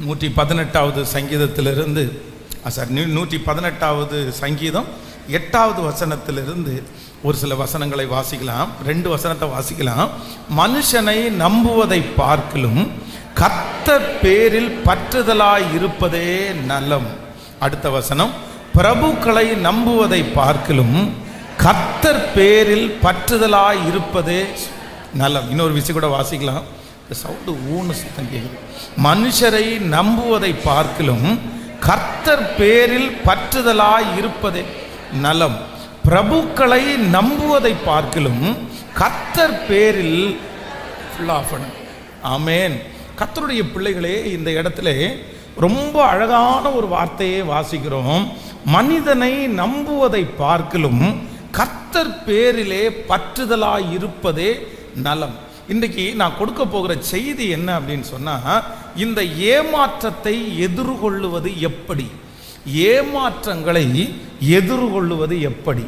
118வது சங்கீதத்திலிருந்து 118வது சங்கீதம் 8வது வசனத்திலிருந்து ஒரு சில வசனங்களை வாசிக்கலாம். 2 வசனத்தை வாசிக்கலாம். மனுஷனை நம்புவதை பார்க்கிலும் கர்த்தர் பேரில் பற்றுதலாய் இருப்பதே நலம். அடுத்த வசனம், பிரபுக்களை நம்புவதை பார்க்கிலும் கர்த்தர் பேரில் பற்றுதலாய் இருப்பதே நலம். இன்னொரு விஷயம் கூட வாசிக்கலாம். சவுண்டு ஊன்னு சுத்தம் கேட்குது. மனுஷரை நம்புவதை பார்க்கிலும் கர்த்தர் பேரில் பற்றுதலாய் இருப்பதே நலம். பிரபுக்களை நம்புவதை பார்க்கிலும் கர்த்தர் பேரில் ஆமென். கர்த்தருடைய பிள்ளைகளே, இந்த இடத்துல ரொம்ப அழகான ஒரு வார்த்தையை வாசிக்கிறோம். மனிதனை நம்புவதை பார்க்கிலும் கர்த்தர் பேரிலே பற்றுதலாய் இருப்பதே நலம். இன்றைக்கு நான் கொடுக்க போகிற செய்தி என்ன அப்படின்னு சொன்னால், இந்த ஏமாற்றத்தை எதிர்கொள்ளுவது எப்படி, ஏமாற்றங்களை எதிர்கொள்ளுவது எப்படி,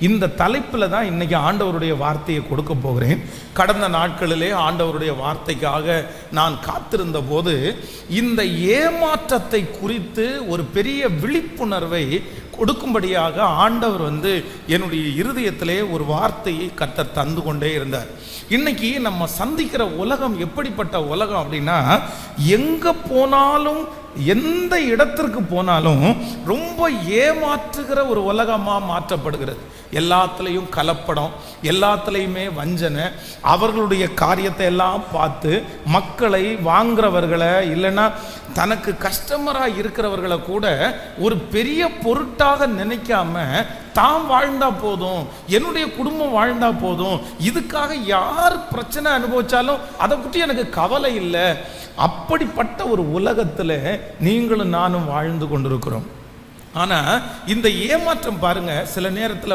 இந்த தலைப்பில் தான் இன்றைக்கி ஆண்டவருடைய வார்த்தையை கொடுக்க போகிறேன். கடந்த நாட்களிலே ஆண்டவருடைய வார்த்தைக்காக நான் காத்திருந்த போது இந்த ஏமாற்றத்தை குறித்து ஒரு பெரிய விழிப்புணர்வை கொடுக்கும்படியாக ஆண்டவர் என்னுடைய இருதயத்திலே ஒரு வார்த்தையை கர்த்தர் தந்து கொண்டே இருந்தார். இன்னைக்கு நம்ம சந்திக்கிற உலகம் எப்படிப்பட்ட உலகம் அப்படின்னா, எங்கே போனாலும் எந்த இடத்திற்கு போனாலும் ரொம்ப ஏமாற்றுகிற ஒரு உலகமாக மாற்றப்படுகிறது. எல்லாத்துலேயும் கலப்படம், எல்லாத்துலேயுமே வஞ்சனை, அவர்களுடைய காரியத்தை எல்லாம் பார்த்து மக்களை வாங்குறவர்களை இல்லைன்னா தனக்கு கஸ்டமராக இருக்கிறவர்களை கூட ஒரு பெரிய பொருட்டாக நினைக்காம தான் வாழ்ந்தா போதும், என்னுடைய குடும்பம் வாழ்ந்தா போதும், இதுக்காக யார் பிரச்சனை அனுபவிச்சாலும் அதை பற்றி எனக்கு கவலை இல்லை. அப்படிப்பட்ட ஒரு உலகத்தில் நீங்களும் நானும் வாழ்ந்து கொண்டிருக்கிறோம். ஆனால் இந்த ஏமாற்றம் பாருங்க, சில நேரத்தில்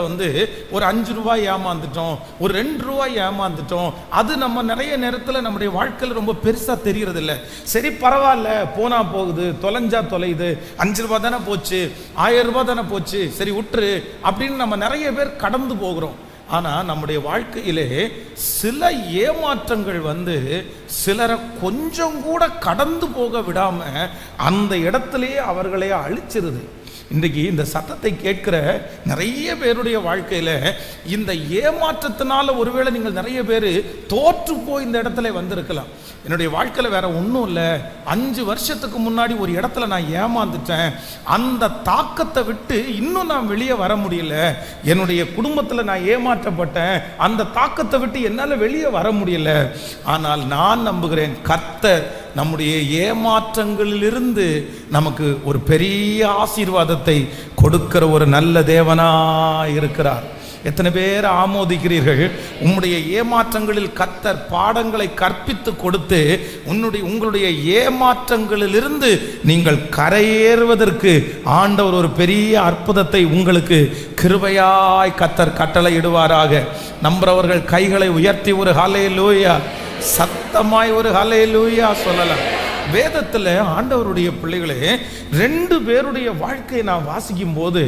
ஒரு 5 ரூபாய் ஏமாந்துட்டோம், ஒரு 2 ரூபாய் ஏமாந்துட்டோம், அது நம்ம நிறைய நேரத்தில் நம்முடைய வாழ்க்கையில் ரொம்ப பெருசாக தெரிகிறது இல்லை. சரி பரவாயில்ல, போனா போகுது, தொலைஞ்சா தொலையுது, 5 ரூபாய் தானே போச்சு, 1000 ரூபாய் தானே போச்சு, சரி விட்டுரு அப்படின்னு நம்ம நிறைய பேர் கடந்து போகிறோம். ஆனால் நம்முடைய வாழ்க்கையிலே சில ஏமாற்றங்கள் சிலரை கொஞ்சம் கூட கடந்து போக விடாமல் அந்த இடத்துலையே அவர்களே அழிச்சிருது. இன்றைக்கி இந்த சத்தத்தை கேட்கிற நிறைய பேருடைய வாழ்க்கையில் இந்த ஏமாற்றத்தினால ஒருவேளை நீங்கள் நிறைய பேர் தோற்று போய் இந்த இடத்துல வந்திருக்கலாம். என்னுடைய வாழ்க்கையில் வேற ஒன்றும் இல்லை, 5 வருஷத்துக்கு முன்னாடி ஒரு இடத்துல நான் ஏமாந்துட்டேன், அந்த தாக்கத்தை விட்டு இன்னும் நான் வெளியே வர முடியல, என்னுடைய குடும்பத்தில் நான் ஏமாற்றப்பட்டேன், அந்த தாக்கத்தை விட்டு என்னால் வெளியே வர முடியல. ஆனால் நான் நம்புகிறேன், கர்த்தர் நம்முடைய ஏமாற்றங்களிலிருந்து நமக்கு ஒரு பெரிய ஆசீர்வாதத்தை கொடுக்கிற ஒரு நல்ல தேவனாய் இருக்கிறார். எத்தனை பேர் ஆமோதிக்கிறீர்கள்? உங்களுடைய ஏமாற்றங்களில் கர்த்தர் பாடங்களை கற்பித்து கொடுத்து உங்களுடைய ஏமாற்றங்களிலிருந்து நீங்கள் கரையேறுவதற்கு ஆண்டவர் ஒரு பெரிய அற்புதத்தை உங்களுக்கு கிருபையாய் கர்த்தர் கட்டளையிடுவாராக. நம்புறவர்கள் கைகளை உயர்த்தி ஒரு ஹல்லேலூயா, சத்தமாய் ஒரு ஹல்லேலூயா சொல்லலாம். வேதத்தில் ஆண்டவருடைய பிள்ளைகளே 2 பேருடைய வாழ்க்கையை நான் வாசிக்கும் போது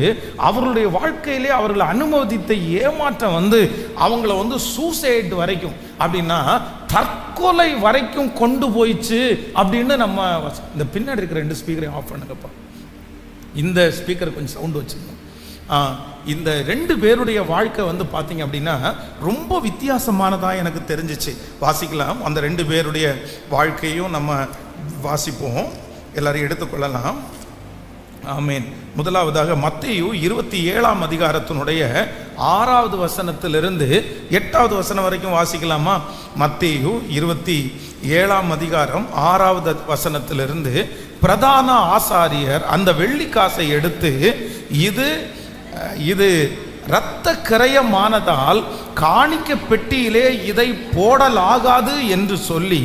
அவர்களுடைய வாழ்க்கையிலே அவர்களை அனுமதித்த ஏமாற்றம் அவங்கள சூசைட் வரைக்கும், அப்படின்னா தற்கொலை வரைக்கும் கொண்டு போயிடுச்சு அப்படின்னு நம்ம இந்த பின்னாடி இருக்கிற 2 ஸ்பீக்கரையும் ஆஃப் பண்ணுங்கப்பா. இந்த ஸ்பீக்கர் கொஞ்சம் சவுண்டு வச்சுக்கணும். இந்த 2 பேருடைய வாழ்க்கை பார்த்தீங்க அப்படின்னா ரொம்ப வித்தியாசமானதாக எனக்கு தெரிஞ்சிச்சு. வாசிக்கலாம், அந்த 2 பேருடைய வாழ்க்கையும் நம்ம வாசிப்போம், எல்லாரையும் எடுத்துக்கொள்ளலாம். ஆமேன். முதலாவதாக மத்தேயு 27ஆம் அதிகாரத்தினுடைய 6வது வசனத்திலிருந்து 8வது வசனம் வரைக்கும் வாசிக்கலாமா? மத்தேயு 27ஆம் அதிகாரம் 6வது வசனத்திலிருந்து, பிரதான ஆசாரியர் அந்த வெள்ளிக்காசை எடுத்து இது இரத்த கிரயமானதால் காணிக்க பெட்டியிலே இதை போடலாகாது என்று சொல்லி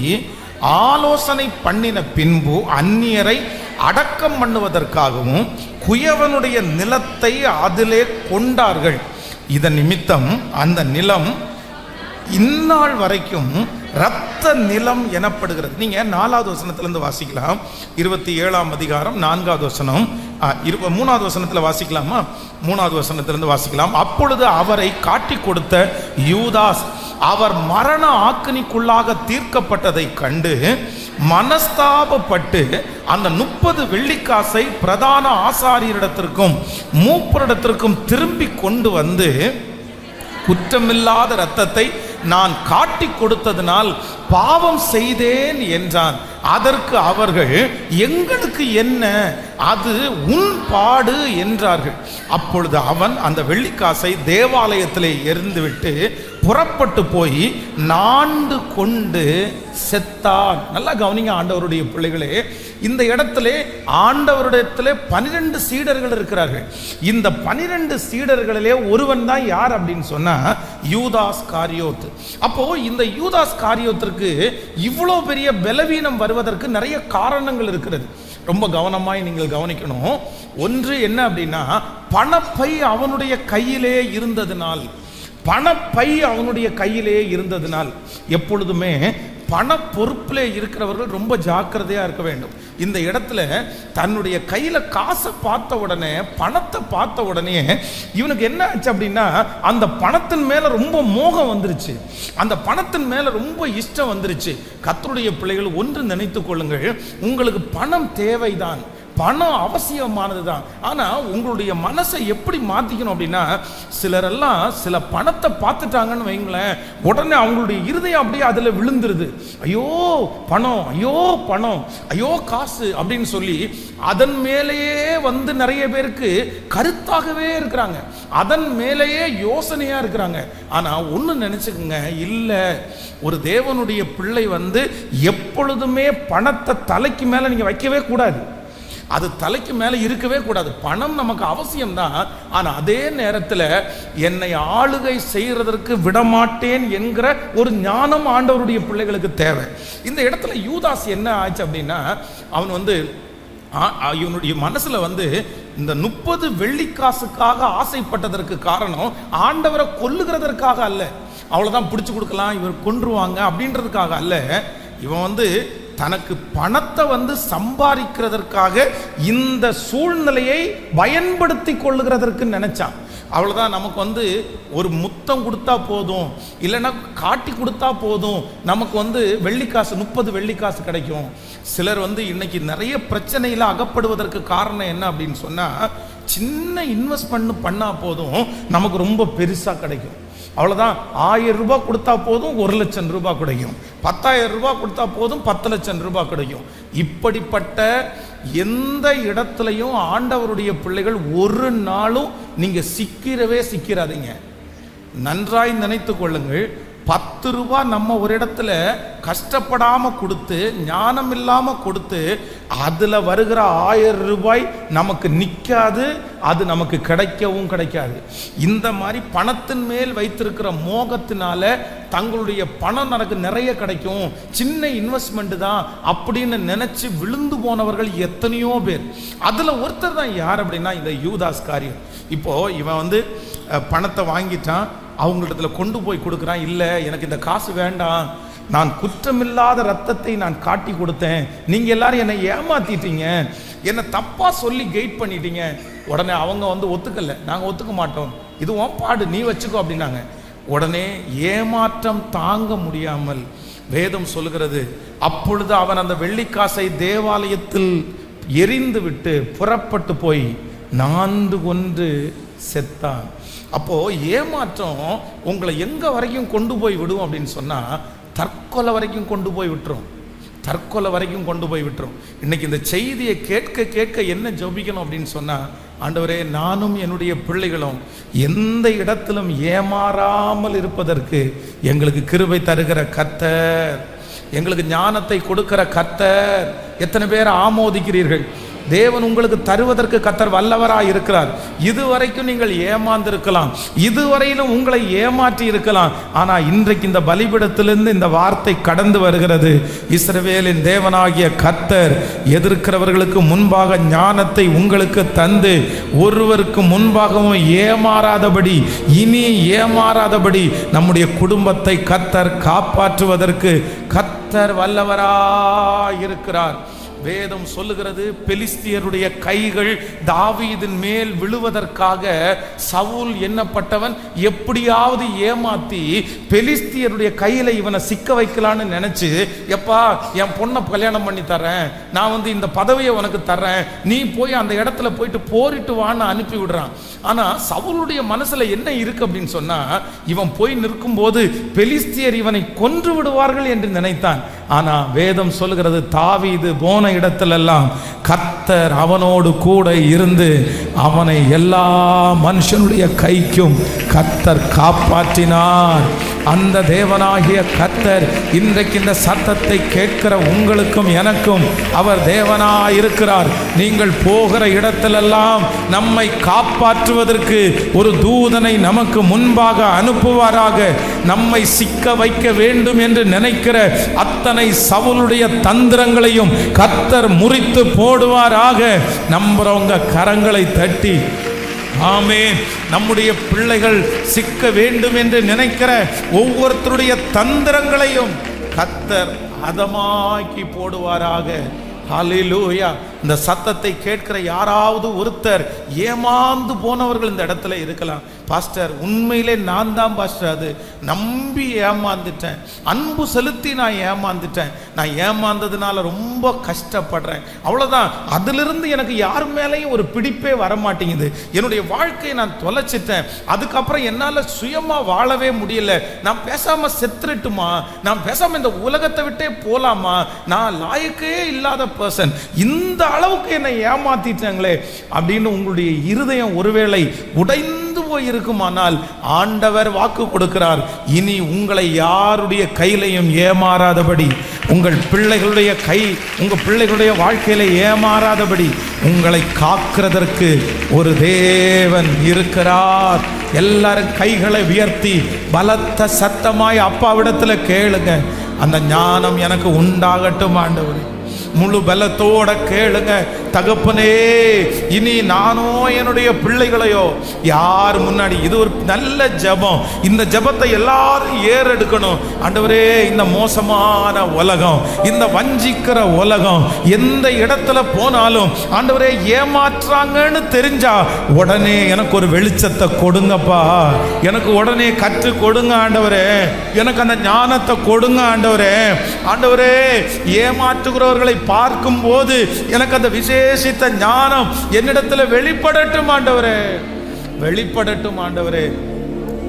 ஆலோசனை பண்ணின பின்பு அந்நியரை அடக்கம் பண்ணுவதற்காகவும் குயவனுடைய நிலத்தை அதிலே கொண்டார்கள். இதன் நிமித்தம் அந்த நிலம் இந்நாள் வரைக்கும் இரத்த நிலம் எனப்படுகிறது. நீங்க 4வது வசனத்திலிருந்து வாசிக்கலாம். 27ஆம் அதிகாரம் 4வது வசனம், 3வது வசனத்தில் வாசிக்கலாமா? 3வது வசனத்திலிருந்து வாசிக்கலாம். அப்பொழுது அவரை காட்டி கொடுத்த யூதாஸ் அவர் மரண ஆக்கினிக்குள்ளாக தீர்க்கப்பட்டதை கண்டு மனஸ்தாபப்பட்டு அந்த 30 வெள்ளிக்காசை பிரதான ஆசாரியரிடத்திற்கும் மூப்பரிடத்திற்கும் திரும்பி கொண்டு வந்து, குற்றமில்லாத இரத்தத்தை நான் காட்டி கொடுத்ததினால் பாவம் செய்தேன் என்றான். அதற்கு அவர்கள், எங்களுக்கு என்ன, அது உன் பாடு என்றார்கள். அப்பொழுது அவன் அந்த வெள்ளிக்காசை தேவாலயத்திலே எறிந்துவிட்டு புறப்பட்டு போய் நாண்டு கொண்டு செத்தான். நல்லா கவனிங்க ஆண்டவருடைய பிள்ளைகளே, இந்த இடத்துல ஆண்டவரிடத்திலே 12 சீடர்கள் இருக்கிறார்கள். இந்த 12 சீடர்களிலே ஒருவன் தான் யார் அப்படின்னு சொன்னா யூதாஸ் காரியோத். அப்போ இந்த யூதாஸ் காரியோத்திற்கு இவ்வளோ பெரிய பலவீனம் வருவதற்கு நிறைய காரணங்கள் இருக்கிறது. ரொம்ப கவனமாய் நீங்கள் கவனிக்கணும். ஒன்று என்ன அப்படின்னா, பணப்பை அவனுடைய கையிலே இருந்ததினால், பணப்பை அவனுடைய கையிலே இருந்ததினால். எப்பொழுதுமே பண பொறுப்பிலே இருக்கிறவர்கள் ரொம்ப ஜாக்கிரதையா இருக்க வேண்டும். இந்த இடத்துல தன்னுடைய கையில காசை பார்த்த உடனே, பணத்தை பார்த்த உடனே இவனுக்கு என்ன ஆச்சு அப்படின்னா, அந்த பணத்தின் மேல ரொம்ப மோகம் வந்துருச்சு, அந்த பணத்தின் மேல ரொம்ப இஷ்டம் வந்துருச்சு. கர்த்தருடைய பிள்ளைகள் ஒன்று நினைத்துக் கொள்ளுங்கள், உங்களுக்கு பணம் தேவைதான், பணம் அவசியமானது தான். ஆனால் உங்களுடைய மனசை எப்படி மாற்றிக்கணும் அப்படின்னா, சிலரெல்லாம் சில பணத்தை பார்த்துட்டாங்கன்னு வைங்களேன், உடனே அவங்களுடைய இருதயம் அப்படியே அதில் விழுந்துருது. ஐயோ பணம், ஐயோ பணம், ஐயோ காசு அப்படின்னு சொல்லி அதன் மேலேயே வந்து நிறைய பேருக்கு கருத்தாகவே இருக்கிறாங்க, அதன் மேலேயே யோசனையாக இருக்கிறாங்க. ஆனால் ஒன்று நினச்சிக்கோங்க, இல்லை, ஒரு தேவனுடைய பிள்ளை வந்து எப்பொழுதுமே பணத்தை தலைக்கு மேலே நீங்கள் வைக்கவே கூடாது, அது தலைக்கு மேலே இருக்கவே கூடாது. பணம் நமக்கு அவசியம்தான், ஆனால் அதே நேரத்தில் என்னை ஆளுகை செய்கிறதற்கு விடமாட்டேன் என்கிற ஒரு ஞானம் ஆண்டவருடைய பிள்ளைகளுக்கு தேவை. இந்த இடத்துல யூதாஸ் என்ன ஆச்சு அப்படின்னா, அவன் வந்து இவனுடைய மனசுல வந்து இந்த 30 வெள்ளிக்காசுக்காக ஆசைப்பட்டதற்கு காரணம் ஆண்டவரை கொல்லுகிறதற்காக அல்ல, அவ்வளவுதான் பிடிச்சு கொடுக்கலாம், இவர் கொன்றுவாங்க அப்படின்றதுக்காக அல்ல. இவன் வந்து தனக்கு பணத்தை வந்து சம்பாதிக்கிறதற்காக இந்த சூழ்நிலையை பயன்படுத்தி கொள்ளுகிறதற்கு நினைச்சான். அவ்வளோதான். நமக்கு வந்து ஒரு முத்தம் கொடுத்தா போதும், இல்லைன்னா காட்டி கொடுத்தா போதும், நமக்கு வந்து வெள்ளிக்காசு 30 வெள்ளிக்காசு கிடைக்கும். சிலர் வந்து இன்னைக்கு நிறைய பிரச்சனையில் அகப்படுவதற்கு காரணம் என்ன அப்படின்னு சொன்னால், சின்ன இன்வெஸ்ட்மெண்ட் பண்ணால் போதும் நமக்கு ரொம்ப பெருசாக கிடைக்கும். அவ்வளோதான். 1000 ரூபாய் கொடுத்தா போதும் 1 லட்சம் ரூபாய் கிடைக்கும், 10,000 ரூபாய் கொடுத்தா போதும் 10 லட்சம் ரூபாய் கிடைக்கும். இப்படிப்பட்ட எந்த இடத்துலையும் ஆண்டவருடைய பிள்ளைகள் ஒரு நாளும் நீங்கள் சிக்கிறாதீங்க. நன்றாய் நினைத்து கொள்ளுங்கள். 10 ரூபாய் நம்ம ஒரு இடத்துல கஷ்டப்படாமல் கொடுத்து, ஞானம் இல்லாமல் கொடுத்து, அதில் வருகிற 1000 ரூபாய் நமக்கு நிற்காது, அது நமக்கு கிடைக்கவும் கிடைக்காது. இந்த மாதிரி பணத்தின் மேல் வைத்திருக்கிற மோகத்தினால தங்களுடைய பணம் எனக்கு நிறைய கிடைக்கும், சின்ன இன்வெஸ்ட்மெண்ட் தான் அப்படின்னு நினைச்சு விழுந்து போனவர்கள் எத்தனையோ பேர். அதில் ஒருத்தர் தான் யார் அப்படின்னா இந்த யூதாஸ் காரியம். இப்போ இவன் வந்து பணத்தை வாங்கிட்டான், அவங்களிடத்துல கொண்டு போய் கொடுக்குறான். இல்லை, எனக்கு இந்த காசு வேண்டாம், நான் குற்றமில்லாத ரத்தத்தை நான் காட்டி கொடுத்தேன், நீங்கள் எல்லாரும் என்னை ஏமாத்திட்டீங்க, என்னை தப்பாக சொல்லி கைட் பண்ணிட்டீங்க. உடனே அவங்க வந்து ஒத்துக்கலை, நாங்கள் ஒத்துக்க மாட்டோம், இது உன் பாடு, நீ வச்சுக்கோ அப்படின்னாங்க. உடனே ஏமாற்றம் தாங்க முடியாமல் வேதம் சொல்லுகிறது, அப்பொழுது அவன் அந்த வெள்ளிக்காசை தேவாலயத்தில் எரிந்து விட்டு புறப்பட்டு போய் நான்கு கொன்று செத்தான். அப்போ ஏமாற்றம் உங்களை எங்க வரைக்கும் கொண்டு போய் விடும் அப்படின்னு சொன்னா, தற்கொலை வரைக்கும் கொண்டு போய் விட்டுரும், தற்கொலை வரைக்கும் கொண்டு போய் விட்டுரும். இன்னைக்கு இந்த செய்தியை கேட்க கேட்க என்ன ஜெபிக்கணும் அப்படின்னு சொன்னா, ஆண்டவரே, நானும் என்னுடைய பிள்ளைகளும் எந்த இடத்திலும் ஏமாறாமல் இருப்பதற்கு எங்களுக்கு கிருபை தருகிற கர்த்தர், எங்களுக்கு ஞானத்தை கொடுக்கிற கர்த்தர். எத்தனை பேர் ஆமோதிக்கிறீர்கள்? தேவன் உங்களுக்கு தருவதற்கு கர்த்தர் வல்லவராய் இருக்கிறார். இதுவரைக்கும் நீங்கள் ஏமாந்திருக்கலாம், இதுவரையிலும் உங்களை ஏமாற்றி இருக்கலாம், ஆனால் இன்றைக்கு இந்த பலிபீடத்திலிருந்து இந்த வார்த்தை கடந்து வருகிறது. இஸ்ரவேலின் தேவனாகிய கர்த்தர் எதிர்க்கிறவர்களுக்கு முன்பாக ஞானத்தை உங்களுக்கு தந்து, ஒருவருக்கு முன்பாகவும் ஏமாறாதபடி, இனி ஏமாறாதபடி நம்முடைய குடும்பத்தை கர்த்தர் காப்பாற்றுவதற்கு கர்த்தர் வல்லவராய் இருக்கிறார். வேதம் சொல்லுகிறது, பெலிஸ்தியருடைய கைகள் தாவீதின் மேல் விழுவதற்காக சவுல் என்னப்பட்டவன் எப்படியாவது ஏமாத்தி பெலிஸ்தியருடைய கையில இவனை சிக்க வைக்கலான்னு நினைச்சு, எப்பா என் பொண்ணை கல்யாணம் பண்ணி தரேன், நான் இந்த பதவியை உனக்கு தர்றேன், நீ போய் அந்த இடத்துல போயிட்டு போரிட்டு வான்னு அனுப்பி விடுறான். ஆனா சவுலுடைய மனசுல என்ன இருக்கு அப்படின்னு சொன்னா, இவன் போய் நிற்கும் போது பெலிஸ்தியர் இவனை கொன்று விடுவார்கள் என்று நினைத்தான். ஆனா வேதம் சொல்லுகிறது, தாவீது போன இடத்திலெல்லாம் கர்த்தர் அவனோடு கூட இருந்து அவனை எல்லா மனுஷனுடைய கைக்கும் கர்த்தர் காப்பாற்றினார். அந்த தேவனாகிய கர்த்தர் இன்றைக்கு இந்த சத்தத்தை கேட்கிற உங்களுக்கும் எனக்கும் அவர் தேவனாய் இருக்கிறார். நீங்கள் போகிற இடத்திலெல்லாம் நம்மை காப்பாற்றுவதற்கு ஒரு தூதனை நமக்கு முன்பாக அனுப்புவாராக. நம்மை சிக்க வைக்க வேண்டும் என்று நினைக்கிற அத்தனை சவுலுடைய தந்திரங்களையும் கர்த்தர் முறித்து போடுவாராக. நம்புறவங்க கரங்களை தட்டி ஆமென். நம்முடைய பிள்ளைகள் சிக்க வேண்டும் என்று நினைக்கிற ஒவ்வொருத்தருடைய தந்திரங்களையும் கர்த்தர் அதமாக்கி போடுவாராக. ஹல்லேலூயா. இந்த சத்தத்தை கேட்கிற யாராவது ஒருத்தர் ஏமாந்து போனவர்கள் இந்த இடத்துல இருக்கலாம். பாஸ்டர், உண்மையிலே நான் தான் பாஸ்டர் அது நம்பி ஏமாந்துட்டேன், அன்பு செலுத்தி நான் ஏமாந்துட்டேன், நான் ஏமாந்ததுனால ரொம்ப கஷ்டப்படுறேன், அவ்வளோதான், அதிலிருந்து எனக்கு யார் மேலேயும் ஒரு பிடிப்பே வரமாட்டேங்குது, என்னுடைய வாழ்க்கையை நான் தொலைச்சிட்டேன், அதுக்கப்புறம் என்னால் சுயமாக வாழவே முடியல, நான் பேசாமல் செத்துட்டுமா, நான் பேசாமல் இந்த உலகத்தை விட்டே போகலாமா, நான் லாயக்கே இல்லாத பர்சன், இந்த அளவுக்கு என்னை ஏமாத்திட்டாங்களே அப்படின்னு உங்களுடைய இருதயம் ஒருவேளை உடைந்து போய் இருக்குமானால் ஆண்டவர் வாக்கு கொடுக்கிறார், இனி உங்களை யாருடைய கையிலையும் ஏமாறாதபடி, உங்கள் பிள்ளைகளுடைய உங்க பிள்ளைகளுடைய வாழ்க்கையில ஏமாறாதபடி உங்களை காக்கிறதற்கு ஒரு தேவன் இருக்கிறார். எல்லாரும் கைகளை உயர்த்தி பலத்த சத்தமாய் அப்பாவிடத்துல கேளுங்க, அந்த ஞானம் எனக்கு உண்டாகட்டும் ஆண்டவரே. முழு பலத்தோட கேளுங்க, தகப்பனே இனி நானோ என்னுடைய பிள்ளைகளையோ யார் முன்னாடி, இது ஒரு நல்ல ஜெபம், இந்த ஜெபத்தை எல்லாரும் ஏறெடுக்கணும். ஆண்டவரே, இந்த மோசமான உலகம், இந்த வஞ்சிக்கிற உலகம் எந்த இடத்துல போனாலும் ஆண்டவரே ஏமாற்றாங்கன்னு தெரிஞ்சா உடனே எனக்கு ஒரு வெளிச்சத்தை கொடுங்கப்பா, எனக்கு உடனே கற்று கொடுங்க ஆண்டவரே, எனக்கு அந்த ஞானத்தை கொடுங்க ஆண்டவரே. ஆண்டவரே, ஏமாற்றுகிறவர்களை பார்க்கும் போது எனக்கு அந்த விசேஷித்த ஞானம் என்னிடத்துல வெளிப்படட்டும் ஆண்டவரே, வெளிப்படட்டும் ஆண்டவரே.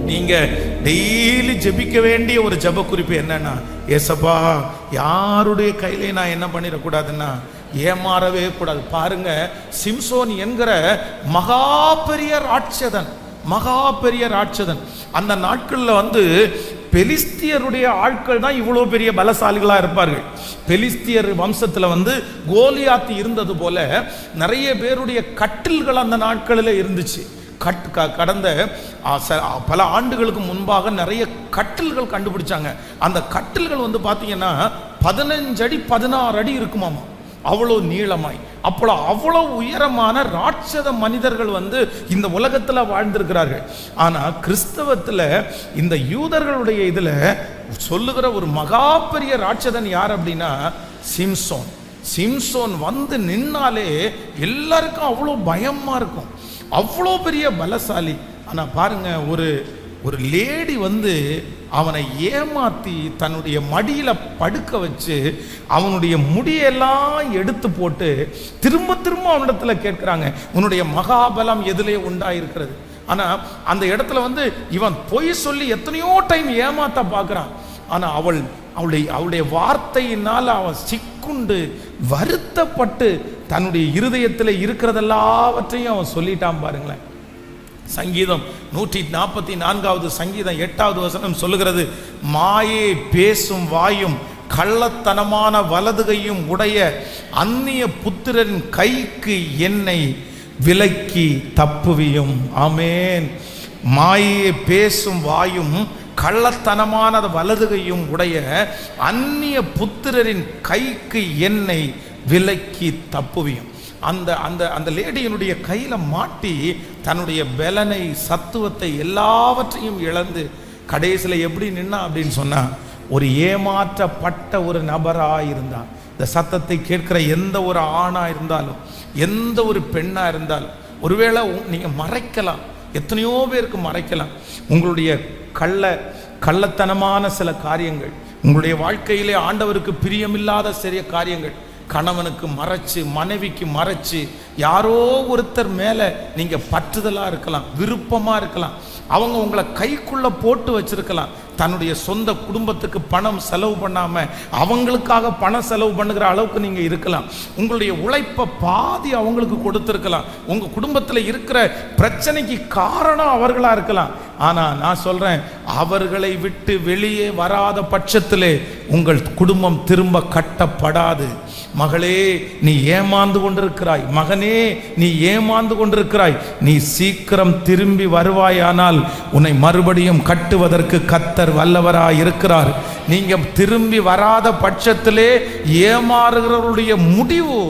நீங்க டெய்லி ஜெபிக்க வேண்டிய ஒரு ஜெப குறிப்பு என்னன்னா, ஏசப்பா யாருடைய கையிலே நான் என்ன பண்ணிடக்கூடாதுன்னா ஏமாறவே கூடாது. பாருங்க, சிம்சோன் என்கிற மகா பெரிய ராட்சதன், மகா பெரிய ராட்சதன், அந்த நாட்களில் பெலிஸ்தியருடைய ஆட்கள் தான் இவ்வளோ பெரிய பலசாலிகளாக இருப்பார்கள். பெலிஸ்தியர் வம்சத்தில் கோலியாத் இருந்தது போல நிறைய பேருடைய கட்டில்கள் அந்த நாட்களில் இருந்துச்சு. கடந்த பல ஆண்டுகளுக்கு முன்பாக நிறைய கட்டில்கள் கண்டுபிடிச்சாங்க. அந்த கட்டில்கள் பார்த்தீங்கன்னா 15 அடி 16 அடி இருக்குமாமா, அவ்வளோ நீளமாய். அப்போ அவ்வளோ உயரமான ராட்சத மனிதர்கள் இந்த உலகத்தில் வாழ்ந்திருக்கிறார்கள். ஆனால் கிறிஸ்தவத்தில் இந்த யூதர்களுடைய இதில் சொல்லுகிற ஒரு மகா பெரிய ராட்சதன் யார் அப்படின்னா சிம்சோன். சிம்சோன் நின்னாலே எல்லாருக்கும் அவ்வளோ பயமா இருக்கும், அவ்வளோ பெரிய பலசாலி. ஆனால் பாருங்க, ஒரு லேடி அவனை ஏமாத்தி தன்னுடைய மடியில படுக்க வச்சு அவனுடைய முடியெல்லாம் எடுத்து போட்டு திரும்ப திரும்ப அவனிடத்துல கேட்கிறாங்க, உன்னுடைய மகாபலம் எதிலே உண்டாயிருக்கிறது. ஆனா அந்த இடத்துல இவன் பொய் சொல்லி எத்தனையோ டைம் ஏமாத்த பார்க்கிறான். ஆனா அவளுடைய வார்த்தையினால் அவன் சிக்குண்டு வருத்தப்பட்டு தன்னுடைய இருதயத்தில் இருக்கிறதெல்லாவற்றையும் அவன் சொல்லிட்டான். பாருங்களேன், சங்கீதம் 144வது சங்கீதம் 8வது வசனம் சொல்லுகிறது, மாயே பேசும் வாயும் கள்ளத்தனமான வலதுகையும் உடைய அந்நிய புத்திரன் கைக்கு என்னை விலக்கி தப்புவியும். ஆமேன். மாயே பேசும் வாயும் கள்ளத்தனமான வலதுகையும் உடைய அந்நிய புத்திரரின் கைக்கு என்னை விலக்கி தப்புவியும். அந்த அந்த அந்த லேடியினுடைய கையில மாட்டி தன்னுடைய பலனை சத்துவத்தை எல்லாவற்றையும் இழந்து கடைசியில் எப்படி நின்னா அப்படின்னு சொன்னா, ஒரு ஏமாற்றப்பட்ட ஒரு நபராக இருந்தான். இந்த சத்தத்தை கேட்கிற எந்த ஒரு ஆணா இருந்தாலும், எந்த ஒரு பெண்ணா இருந்தாலும், ஒருவேளை நீங்க மறைக்கலாம், எத்தனையோ பேருக்கு மறைக்கலாம் உங்களுடைய கள்ளத்தனமான சில காரியங்கள், உங்களுடைய வாழ்க்கையிலே ஆண்டவருக்கு பிரியமில்லாத சிறிய காரியங்கள். கணவனுக்கு மறைச்சு, மனைவிக்கு மறைச்சு, யாரோ ஒருத்தர் மேலே நீங்கள் பற்றுதலாக இருக்கலாம், விருப்பமாக இருக்கலாம். அவங்க உங்களை கைக்குள்ளே போட்டு வச்சிருக்கலாம். தன்னுடைய சொந்த குடும்பத்துக்கு பணம் செலவு பண்ணாமல் அவங்களுக்காக பணம் செலவு பண்ணுகிற அளவுக்கு நீங்கள் இருக்கலாம். உங்களுடைய உழைப்பை பாதி அவங்களுக்கு கொடுத்துருக்கலாம். உங்கள் குடும்பத்தில் இருக்கிற பிரச்சனைக்கு காரணம் அவர்களாக இருக்கலாம். ஆனால் நான் சொல்கிறேன், அவர்களை விட்டு வெளியே வராத பட்சத்திலே உங்கள் குடும்பம் திரும்ப கட்டப்படாது. மகளே, நீ ஏமாந்து கொண்டிருக்கிறாய். மகனே, நீ ஏமாந்து கொண்டிருக்கிறாய். நீ சீக்கிரம் திரும்பி வருவாயானால் உன்னை மறுபடியும் கட்டுவதற்கு கர்த்தர் வல்லவராய் இருக்கிறார். நீங்க திரும்பி வராத பட்சத்திலே ஏமாறுகிறவருடைய முடிவு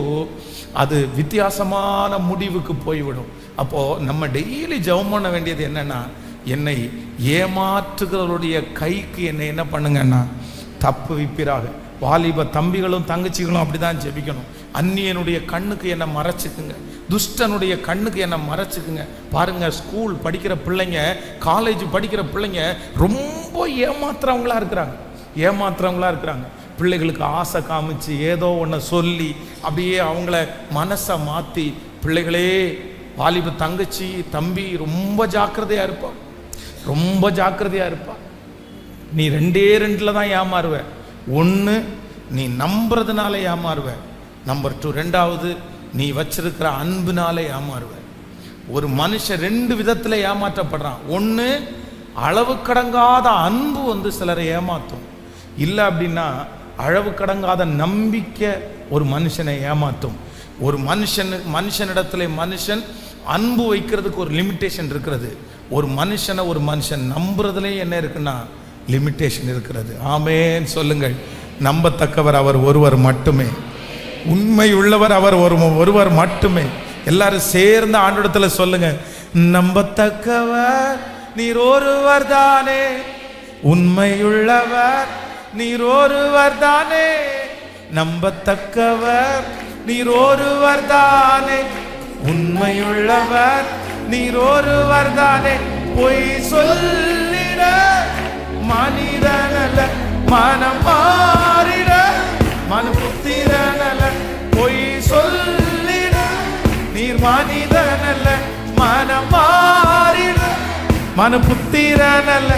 அது வித்தியாசமான முடிவுக்கு போய்விடும். அப்போ நம்ம டெய்லி ஜெபம் பண்ண வேண்டியது என்னன்னா, என்னை ஏமாற்றுகிறவருடைய கைக்கு என்னை என்ன பண்ணுங்கன்னா தப்பு விப்பிறாக. வாலிப தம்பிகளும் தங்கச்சிகளும் அப்படிதான் ஜெபிக்கணும். அந்நியனுடைய கண்ணுக்கு என்னை மறைச்சிக்குங்க, துஷ்டனுடைய கண்ணுக்கு என்னை மறைச்சிக்குங்க. பாருங்க, ஸ்கூல் படிக்கிற பிள்ளைங்க, காலேஜ் படிக்கிற பிள்ளைங்க ரொம்ப ஏமாத்துறவங்களா இருக்கிறாங்க. பிள்ளைகளுக்கு ஆசை காமிச்சு ஏதோ ஒன்று சொல்லி அப்படியே அவங்கள மனசை மாற்றி, பிள்ளைகளே, வாலிப தங்கச்சி தம்பி ரொம்ப ஜாக்கிரதையாக இருப்பா. நீ ரெண்டுல தான் ஏமாறுவ. ஒன்று, நீ நம்புறதுனால ஏமாறுவ. நம்பர் 2, ரெண்டாவது, நீ வச்சிருக்கிற அன்புனால ஏமாறுவ. ஒரு மனுஷன் 2 விதத்தில் ஏமாற்றப்படுறான். ஒன்று, அளவு கடங்காத அன்பு சிலரை ஏமாற்றும். இல்லை அப்படின்னா அளவு கடங்காத நம்பிக்கை ஒரு மனுஷனை ஏமாற்றும். ஒரு மனுஷனிடத்துல மனுஷன் அன்பு வைக்கிறதுக்கு ஒரு லிமிட்டேஷன் இருக்கிறது. ஒரு மனுஷன் நம்புறதுலே என்ன இருக்குன்னா லிமிட்டேஷன் இருக்கிறது. ஆமென் சொல்லுங்கள். நம்பத்தக்கவர் அவர் ஒருவர் மட்டுமே, உண்மை உள்ளவர் அவர் ஒருவர் மட்டுமே. எல்லாரும் சேர்ந்து ஆண்டவரிடத்துல சொல்லுங்க, நம்பத்தக்கவர் நீர் ஒருவர் தானே, உண்மையுள்ளவர் நீர் ஒருவர் தானே. நம்பத்தக்கவர் நீர் ஒருவர் தானே, உண்மையுள்ளவர் நீர் ஒருவர் தானே. பொய் சொல்லிட மனிதனல்ல, மனம் மாறிட மனுபுத்திரனல்ல. பொய் சொல்லிட நீர் மனிதனல்ல, மனம் மாறிட மனுபுத்திரனல்ல.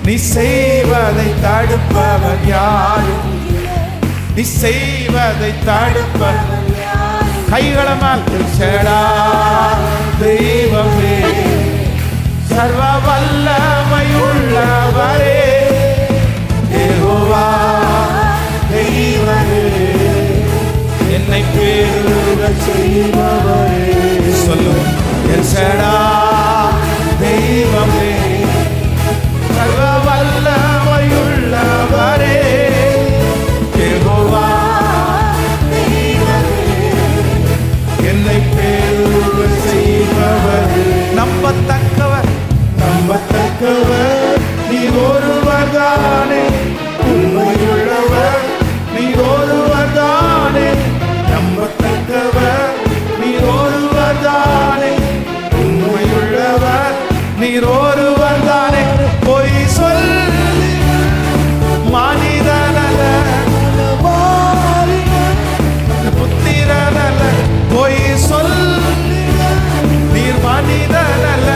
நீ செய்வதை தடுப்பவர் யாரும், நீ செய்வதை தடுப்பவர் கைகளமால் தெய்வமே, சர்வ வல்லமையுள்ளவரே, யெகோவா தெய்வமே, என்னை பெருக செய்பவரே. சொல்லும், என் சடா தெய்வமே, சர்வ வல்லமையுள்ளவரே, யெகோவா தெய்வமே, என்னை பெருக செய்பவரே. நம்பத்தக்கவர் நீ ஒருவர் தானே, உண்மையுள்ளவர் நீ ஒருவர் தானே. நம்பத்தக்கவர் நீ ஒருவர் தானே, உண்மையுள்ளவர் நீ ஒருவர் தானே. பொய் சொல்லி மனிதனல்ல, புத்திரனல்ல. பொய் சொல்லி நீர் மனிதனல்ல,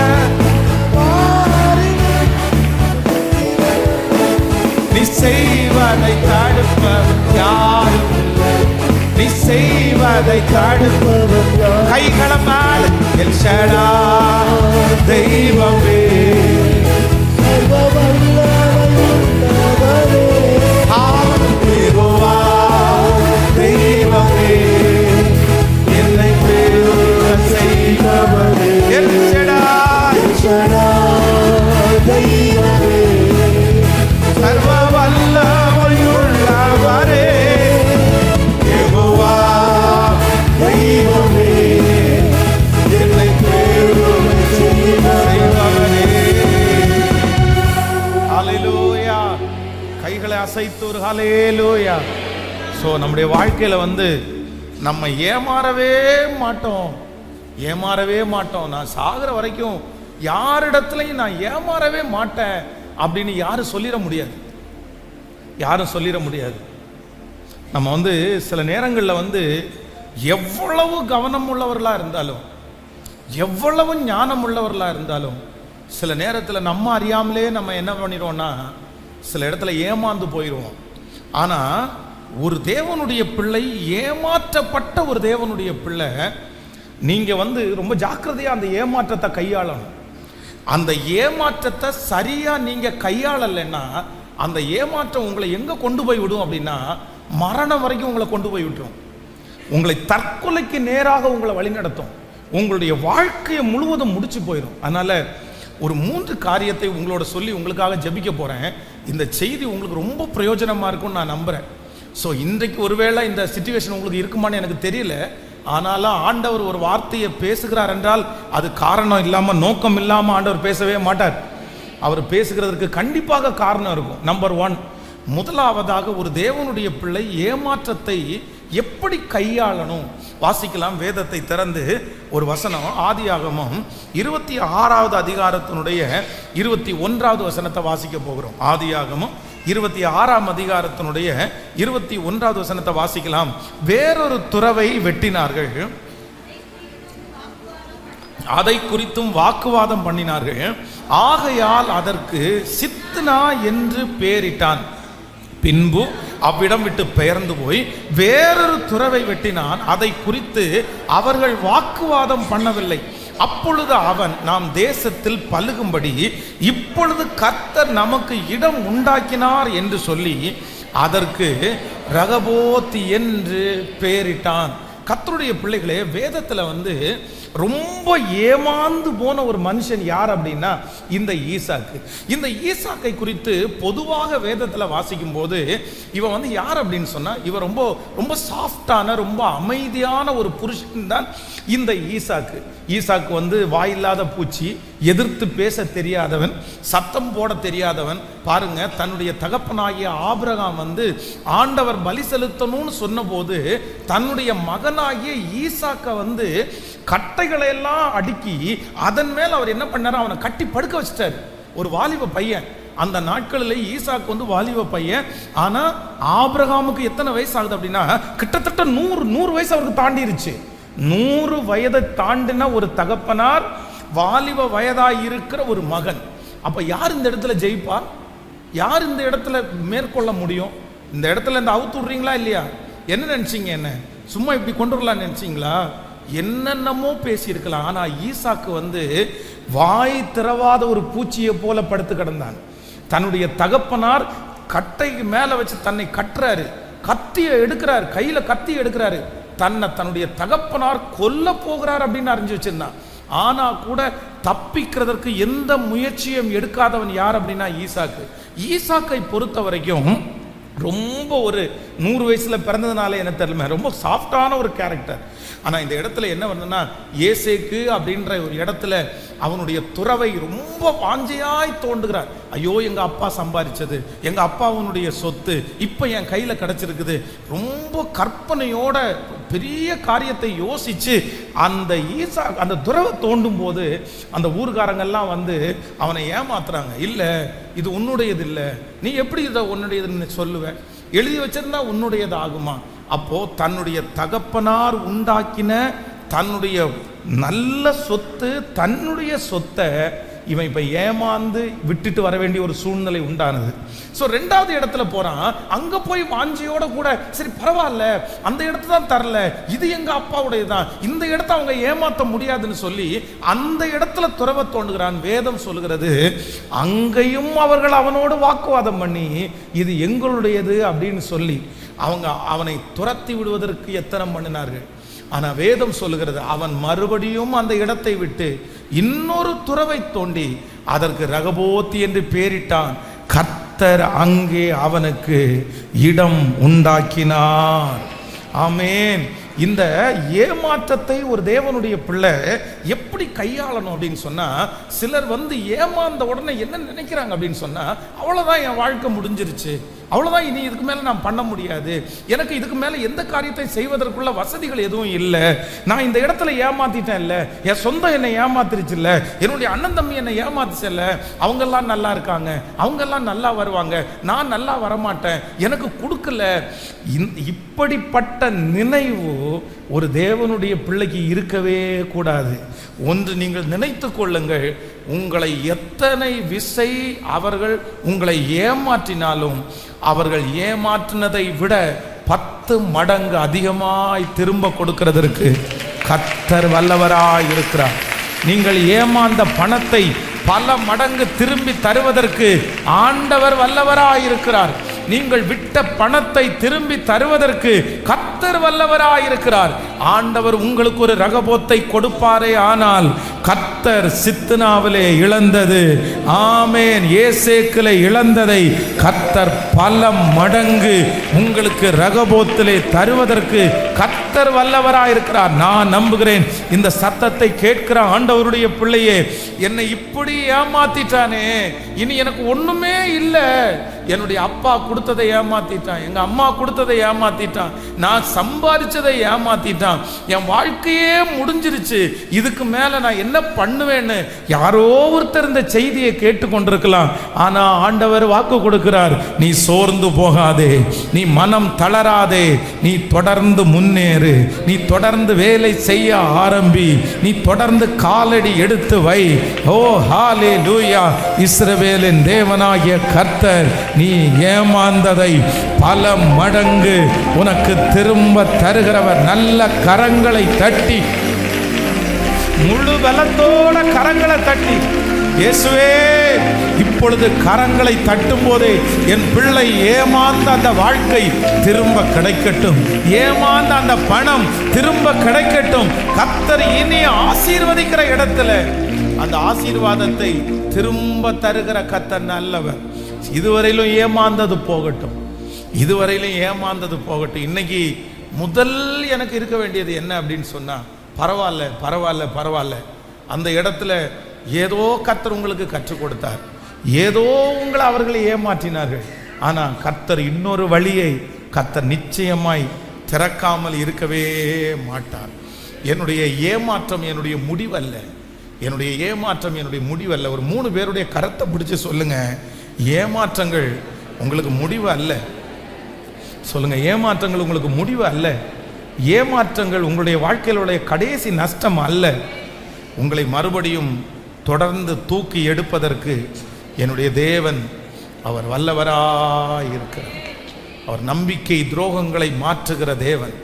நீ செய்வதை தடுப்பவர் யாரும் இல்லை, நீ செய்வதை தடுப்பவர் யாரும். கைகளமால் எல் ஷடா தெய்வமே, சர்வ வல்லமையுள்ளவரே, யெகோவா தெய்வமே, என்னை பெருக செய்பவரே. எல் ஷடா தெய்வமே, சர்வ வல்லமையுள்ளவரே, யெகோவா தெய்வமே, என்னை பெருக செய்பவரே. ஹல்லேலூயா. கைகளை அசைத்து ஒரு ஹல்லேலூயா. ஸோ நம்முடைய வாழ்க்கையில் வந்து நம்ம ஏமாறவே மாட்டோம், ஏமாறவே மாட்டோம். நான் சாகிற வரைக்கும் யாரிடத்துலையும் நான் ஏமாறவே மாட்டேன் அப்படின்னு யாரும் சொல்லிட முடியாது, யாரும் சொல்லிட முடியாது. நம்ம வந்து சில நேரங்களில் வந்து எவ்வளவு கவனம் உள்ளவர்களாக இருந்தாலும், எவ்வளவு ஞானம் உள்ளவர்களாக இருந்தாலும், சில நேரத்தில் நம்ம அறியாமலே நம்ம என்ன பண்ணிடுவோம்னா சில இடத்துல ஏமாந்து போயிடுவோம். ஆனால் ஒரு தேவனுடைய பிள்ளை, ஏமாற்றப்பட்ட ஒரு தேவனுடைய பிள்ளை, நீங்கள் வந்து ரொம்ப ஜாக்கிரதையாக அந்த ஏமாற்றத்தை கையாளணும். அந்த ஏமாற்றத்தை சரியாக நீங்கள் கையாளலைன்னா அந்த ஏமாற்றம் உங்களை எங்கே கொண்டு போய் விடும் அப்படின்னா மரணம் வரைக்கும் உங்களை கொண்டு போய் விட்டுரும். உங்களை தற்கொலைக்கு நேராக உங்களை வழிநடத்தும், உங்களுடைய வாழ்க்கையை முழுவதும் முடிச்சு போயிடும். அதனால் ஒரு 3 காரியத்தை உங்களோட சொல்லி உங்களுக்காக ஜெபிக்க போகிறேன். இந்த செய்தி உங்களுக்கு ரொம்ப பிரயோஜனமாக இருக்கும்னு நான் நம்புகிறேன். ஸோ இன்றைக்கு ஒருவேளை இந்த சிச்சுவேஷன் உங்களுக்கு இருக்குமான்னு எனக்கு தெரியல, ஆனாலும் ஆண்டவர் ஒரு வார்த்தையை பேசுகிறார் என்றால் அது காரணம் இல்லாமல், நோக்கம் இல்லாமல் ஆண்டவர் பேசவே மாட்டார். அவர் பேசுகிறதுக்கு கண்டிப்பாக காரணம் இருக்கும். நம்பர் 1, முதலாவதாக ஒரு தேவனுடைய பிள்ளை ஏமாற்றத்தை எப்படி கையாளணும் வாசிக்கலாம். வேதத்தை திறந்து ஒரு வசனம், ஆதியாகமம் 26வது அதிகாரத்தினுடைய 21வது வசனத்தை வாசிக்க போகிறோம். ஆதியாகமம் 26ஆம் அதிகாரத்தினுடைய 21வது வசனத்தை வாசிக்கலாம். வேறொரு துறவை வெட்டினார்கள், அதை குறித்தும் வாக்குவாதம் பண்ணினார்கள். ஆகையால் அதற்கு சித்னா என்று பெயரிட்டான். பின்பு அவ்விடம் விட்டு பெயர்ந்து போய் வேறொரு துறவை வெட்டினான். அதை குறித்து அவர்கள் வாக்குவாதம் பண்ணவில்லை. அப்பொழுது அவன், நாம் தேசத்தில் பலுகும்படி இப்பொழுது கர்த்தர் நமக்கு இடம் உண்டாக்கினார் என்று சொல்லி அதற்கு ரகபோத் என்று பெயரிட்டான். கர்த்தருடைய பிள்ளைகளே, வேதத்தில் வந்து ரொம்ப ஏமாந்து போன ஒரு மனுஷன் யார் அப்படின்னா இந்த ஈசாக்கு. இந்த ஈசாக்கை குறித்து பொதுவாக வேதத்தில் வாசிக்கும் போது இவன் வந்து யார் அப்படின்னு சொன்னால், இவன் ரொம்ப ரொம்ப சாஃப்டான, ரொம்ப அமைதியான ஒரு புருஷன் தான் இந்த ஈசாக்கு. ஈசாக்கு வந்து வாயில்லாத பூச்சி, எதிர்த்து பேச தெரியாதவன், சத்தம் போட தெரியாதவன். பாருங்க, தன்னுடைய தகப்பனாகிய ஆபிரகாம் வந்து ஆண்டவர் பலி செலுத்தணும்னு சொன்னபோது தன்னுடைய மகனாகிய ஈசாக்கை வந்து கட்டைகளை எல்லாம் அடுக்கி அதன் மேல் அவர் என்ன பண்ணார், அவனை கட்டி படுக்க வச்சிட்டார். ஒரு வாலிப பையன். அந்த நாட்களில் ஈசாக்கு வந்து வாலிப பையன். ஆனால் ஆபிரகாமுக்கு எத்தனை வயசு ஆகுது அப்படின்னா கிட்டத்தட்ட 100 வயசு அவருக்கு தாண்டிருச்சு. 100 வயதை தாண்டின ஒரு தகப்பனார், வாலிப வயதாய் இருக்கிற ஒரு மகன். அப்போ யார் இந்த இடத்துல ஜெயிப்பா? யார் இந்த இடத்துல மேற்கொள்ள முடியும்? இந்த இடத்துல இந்த அவுத்து விடுறீங்களா இல்லையா? என்ன நினச்சிங்க? என்ன சும்மா இப்படி கொண்டு வரலான்னு நினச்சிங்களா? என்னென்னமோ பேசியிருக்கலாம். ஆனால் ஈசாக்கு வந்து வாய் திறவாத ஒரு பூச்சியை போல படுத்து கிடந்தான். தன்னுடைய தகப்பனார் கட்டைக்கு மேலே வச்சு தன்னை கட்டுறாரு, கத்தியை எடுக்கிறார், கையில் கத்தியை எடுக்கிறாரு. தன்னுடைய தகப்பனார் கொல்ல போகிறார் அப்படின்னு அறிஞ்சு வச்சிருந்தான். ஆனால் கூட தப்பிக்கிறதற்கு எந்த முயற்சியும் எடுக்காதவன் யார் அப்படின்னா ஈசாக்கு. ஈசாக்கை பொறுத்த வரைக்கும் ரொம்ப ஒரு 100 வயசில் பிறந்ததுனால என்ன தெரியல, ரொம்ப சாஃப்டான ஒரு கேரக்டர். ஆனால் இந்த இடத்துல என்ன வருதுன்னா, ஏசேக்கு அப்படின்ற ஒரு இடத்துல அவனுடைய துறவை ரொம்ப வாஞ்சையாய் தோண்டுகிறார். ஐயோ, எங்கள் அப்பா சம்பாதிச்சது, எங்கள் அப்பாவுடைய சொத்து இப்போ என் கையில் கிடச்சிருக்குது. ரொம்ப கற்பனையோட பெரிய காரியத்தை யோசித்து அந்த துறவை தோண்டும் போது அந்த ஊர்காரங்கள்லாம் வந்து அவனை ஏமாத்துறாங்க. இல்லை, இது உன்னுடையது இல்லை, நீ எப்படி இதை உன்னுடையதுன்னு சொல்லுவேன்? எழுதி வச்சிருந்தா உன்னுடையது ஆகுமா? அப்போ தன்னுடைய தகப்பனார் உண்டாக்கின தன்னுடைய நல்ல சொத்து, தன்னுடைய சொத்தை இவன் இப்போ ஏமாந்து விட்டுட்டு வர வேண்டிய ஒரு சூழ்நிலை உண்டானது. ஸோ 2வது இடத்துல போகிறான். அங்கே போய் வாஞ்சியோட கூட சரி பரவாயில்ல, அந்த இடத்த தான் தரல, இது எங்கள் அப்பாவுடைய தான், இந்த இடத்த அவங்க ஏமாற்ற முடியாதுன்னு சொல்லி அந்த இடத்துல துறவை தோண்டுகிறான். வேதம் சொல்லுகிறது, அங்கேயும் அவர்கள் அவனோடு வாக்குவாதம் பண்ணி இது எங்களுடையது அப்படின்னு சொல்லி அவனை துரத்தி விடுவதற்கு எத்தனை பண்ணினார்கள். ஆனால் வேதம் சொல்லுகிறது, அவன் மறுபடியும் அந்த இடத்தை விட்டு இன்னொரு துறவை தோண்டி அதற்கு ரகபோத் என்று பெயரிட்டான். கர்த்தர் அங்கே அவனுக்கு இடம் உண்டாக்கினார். ஆமென். இந்த ஏமாற்றத்தை ஒரு தேவனுடைய பிள்ளை எப்படி எப்படி கையாளணும் அப்படின்னு சொன்னா, சிலர் ஏமாந்த உடனே என்ன நினைக்கிறாங்க அப்படின்னு சொன்னா, அவ்வளவுதான் என் வாழ்க்கை முடிஞ்சிருச்சு, அவ்வளவுதான், இனி இதுக்கு மேல நான் பண்ண முடியாது, எனக்கு இதுக்கு மேல எந்த காரியத்தை செய்வதற்குள்ள வசதிகள் எதுவும் இல்லை, நான் இந்த இடத்துல ஏமாத்திட்டேன், இல்ல என் சொந்தம் என்னை ஏமாத்திருச்சு, இல்ல என்னுடைய அண்ணன் தம்பி என்னை ஏமாத்துச்சு, இல்ல அவங்கெல்லாம் நல்லா இருக்காங்க, அவங்கெல்லாம் நல்லா வருவாங்க, நான் நல்லா வரமாட்டேன், எனக்கு கொடுக்கல. இப்படிப்பட்ட நினைவு ஒரு தேவனுடைய பிள்ளைக்கு இருக்கவே கூடாது. ஒன்று நீங்கள் நினைத்து கொள்ளுங்கள், உங்களை எத்தனை விசை அவர்கள் உங்களை ஏமாற்றினாலும் அவர்கள் ஏமாற்றினதை விட 10 மடங்கு அதிகமாய் திரும்ப கொடுக்கிறதற்கு கர்த்தர் வல்லவராய் இருக்கிறார். நீங்கள் ஏமாந்த பணத்தை பல மடங்கு திரும்பி தருவதற்கு ஆண்டவர் வல்லவராய் இருக்கிறார். நீங்கள் விட்ட பணத்தை திரும்பி தருவதற்கு கர்த்தர் வல்லவராய் இருக்கிறார். ஆண்டவர் உங்களுக்கு ஒரு ரகபோத்தை கொடுப்பாரே ஆனால் கர்த்தர் சித்னாவிலே இழந்தது, ஆமேன், ஏசேக்கிலே இழந்ததை கர்த்தர் பல மடங்கு உங்களுக்கு ரகபோத்திலே தருவதற்கு கர்த்தர் வல்லவராய் இருக்கிறார். நான் நம்புகிறேன், இந்த சத்தத்தை கேட்கிற ஆண்டவருடைய பிள்ளையே, என்னை இப்படி ஏமாத்திட்டானே, இனி எனக்கு ஒண்ணுமே இல்லை, என்னுடைய அப்பா கொடுத்ததை ஏமாத்திட்டான், எங்க அம்மா கொடுத்ததை ஏமாத்திட்டான், நான் சம்பாதிச்சதை ஏமாத்திட்டான், என் வாழ்க்கையே முடிஞ்சிருச்சு, இதுக்கு மேல நான் என்ன பண்ணுவேன்னு யாரோ ஒருத்தர் இந்த செய்தியை கேட்டுக்கொண்டிருக்கலாம். ஆனா ஆண்டவர் வாக்கு கொடுக்கிறார், நீ சோர்ந்து போகாதே, நீ மனம் தளராதே, நீ தொடர்ந்து முன்னேறு, நீ தொடர்ந்து வேலை செய்ய ஆரம்பி, நீ தொடர்ந்து காலடி எடுத்து வை. ஓ ஹல்லேலூயா! இஸ்ரவேலின் தேவனாகிய கர்த்தர் நீ ஏமாந்ததை பல மடங்கு உனக்கு திரும்ப தருகிறவர். நல்ல கரங்களை தட்டி, முழு பலத்தோட கரங்களை தட்டி, இயேசுவே, இப்பொழுது கரங்களை தட்டும் போதே என் பிள்ளை ஏமாந்த அந்த வாழ்க்கை திரும்ப கிடைக்கட்டும், ஏமாந்த அந்த பணம் திரும்ப கிடைக்கட்டும். கர்த்தர் இனி ஆசீர்வதிக்கிற இடத்துல அந்த ஆசீர்வாதத்தை திரும்ப தருகிற கர்த்தர் நல்லவர். இதுவரையிலும் ஏமாந்தது போகட்டும், இதுவரையிலும் ஏமாந்தது போகட்டும். இன்னைக்கு முதல் எனக்கு இருக்க வேண்டியது என்ன அப்படின்னு சொன்னா, பரவாயில்ல பரவாயில்ல பரவாயில்ல, அந்த இடத்துல ஏதோ கர்த்தர் உங்களுக்கு கற்றுக் கொடுத்தார், ஏதோ உங்களை அவர்களை ஏமாற்றினார்கள், ஆனா கர்த்தர் இன்னொரு வழியை கர்த்தர் நிச்சயமாய் திறக்காமல் இருக்கவே மாட்டார். என்னுடைய ஏமாற்றம் என்னுடைய முடிவல்ல, என்னுடைய ஏமாற்றம் என்னுடைய முடிவல்ல. ஒரு 3 பேருடைய கரத்தை பிடிச்சு சொல்லுங்க, ஏமாற்றங்கள் உங்களுக்கு முடிவு அல்ல. சொல்லுங்க, ஏமாற்றங்கள் உங்களுக்கு முடிவு அல்ல. ஏமாற்றங்கள் உங்களுடைய வாழ்க்கையிலுடைய கடைசி நஷ்டம் அல்ல. உங்களை மறுபடியும் தொடர்ந்து தூக்கி எடுப்பதற்கு என்னுடைய தேவன் அவர் வல்லவராய் இருக்கிறார். அவர் நம்பிக்கை துரோகங்களை மாற்றுகிற தேவன்.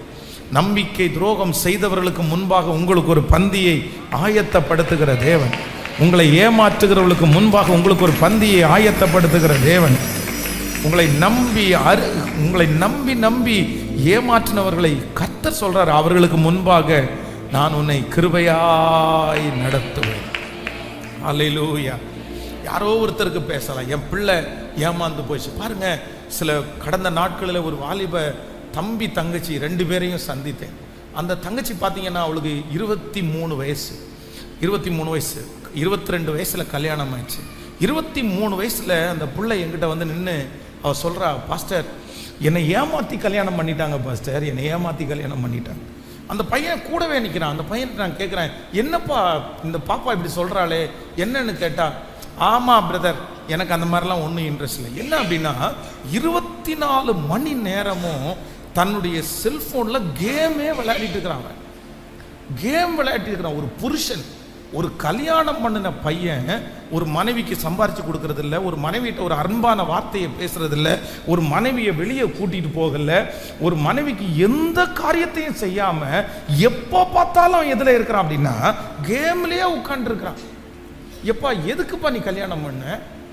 நம்பிக்கை துரோகம் செய்தவர்களுக்கு முன்பாக உங்களுக்கு ஒரு பந்தியை ஆயத்தப்படுத்துகிற தேவன். உங்களை ஏமாற்றுகிறவர்களுக்கு முன்பாக உங்களுக்கு ஒரு பந்தியை ஆயத்தப்படுத்துகிற தேவன். உங்களை நம்பி நம்பி ஏமாற்றினவர்களை கர்த்தர் சொல்றார், அவர்களுக்கு முன்பாக நான் உன்னை கிருபையாய் நடத்துவேன். அல்லேலூயா! யாரோ ஒருத்தருக்கு பேசலாம், என் பிள்ளை ஏமாந்து போயிடுச்சு. பாருங்க, சில கடந்த நாட்களில் ஒரு வாலிப தம்பி தங்கச்சி 2 பேரையும் சந்தித்தேன். அந்த தங்கச்சி பார்த்தீங்கன்னா அவளுக்கு 23 வயசு, 22 வயசுல கல்யாணம் ஆயிடுச்சு. 23 வயசுல அந்த பிள்ளை என்கிட்ட நின்று அவ சொல்றா, பாஸ்டர், என்னை ஏமாத்தி கல்யாணம் பண்ணிட்டாங்க பாஸ்டர், என்னை ஏமாத்தி கல்யாணம் பண்ணிட்டாங்க. அந்த பையன் கூடவே நிற்கிறான். அந்த பையன் நான் கேட்குறேன், என்னப்பா இந்த பாப்பா இப்படி சொல்கிறாளே என்னன்னு கேட்டா, ஆமாம் பிரதர், எனக்கு அந்த மாதிரிலாம் ஒன்றும் இன்ட்ரெஸ்ட் இல்லை. என்ன அப்படின்னா 24 மணி நேரமும் தன்னுடைய செல்ஃபோனில் கேமே விளையாடிட்டு இருக்கிறாங்க. கேம் விளையாடிட்டு இருக்கிறான். ஒரு புருஷன், ஒரு கல்யாணம் பண்ணின பையன் ஒரு மனைவிக்கு சம்பாரித்து கொடுக்கறது இல்லை, ஒரு மனைவிட்ட ஒரு அன்பான வார்த்தையை பேசுறது இல்லை, ஒரு மனைவியை வெளியே கூட்டிகிட்டு போகல, ஒரு மனைவிக்கு எந்த காரியத்தையும் செய்யாமல் எப்போ பார்த்தாலும் எதில் இருக்கிறான் அப்படின்னா கேம்லேயே உட்காந்துருக்கிறான். எப்பா எதுக்குப்பா நீ கல்யாணம் பண்ண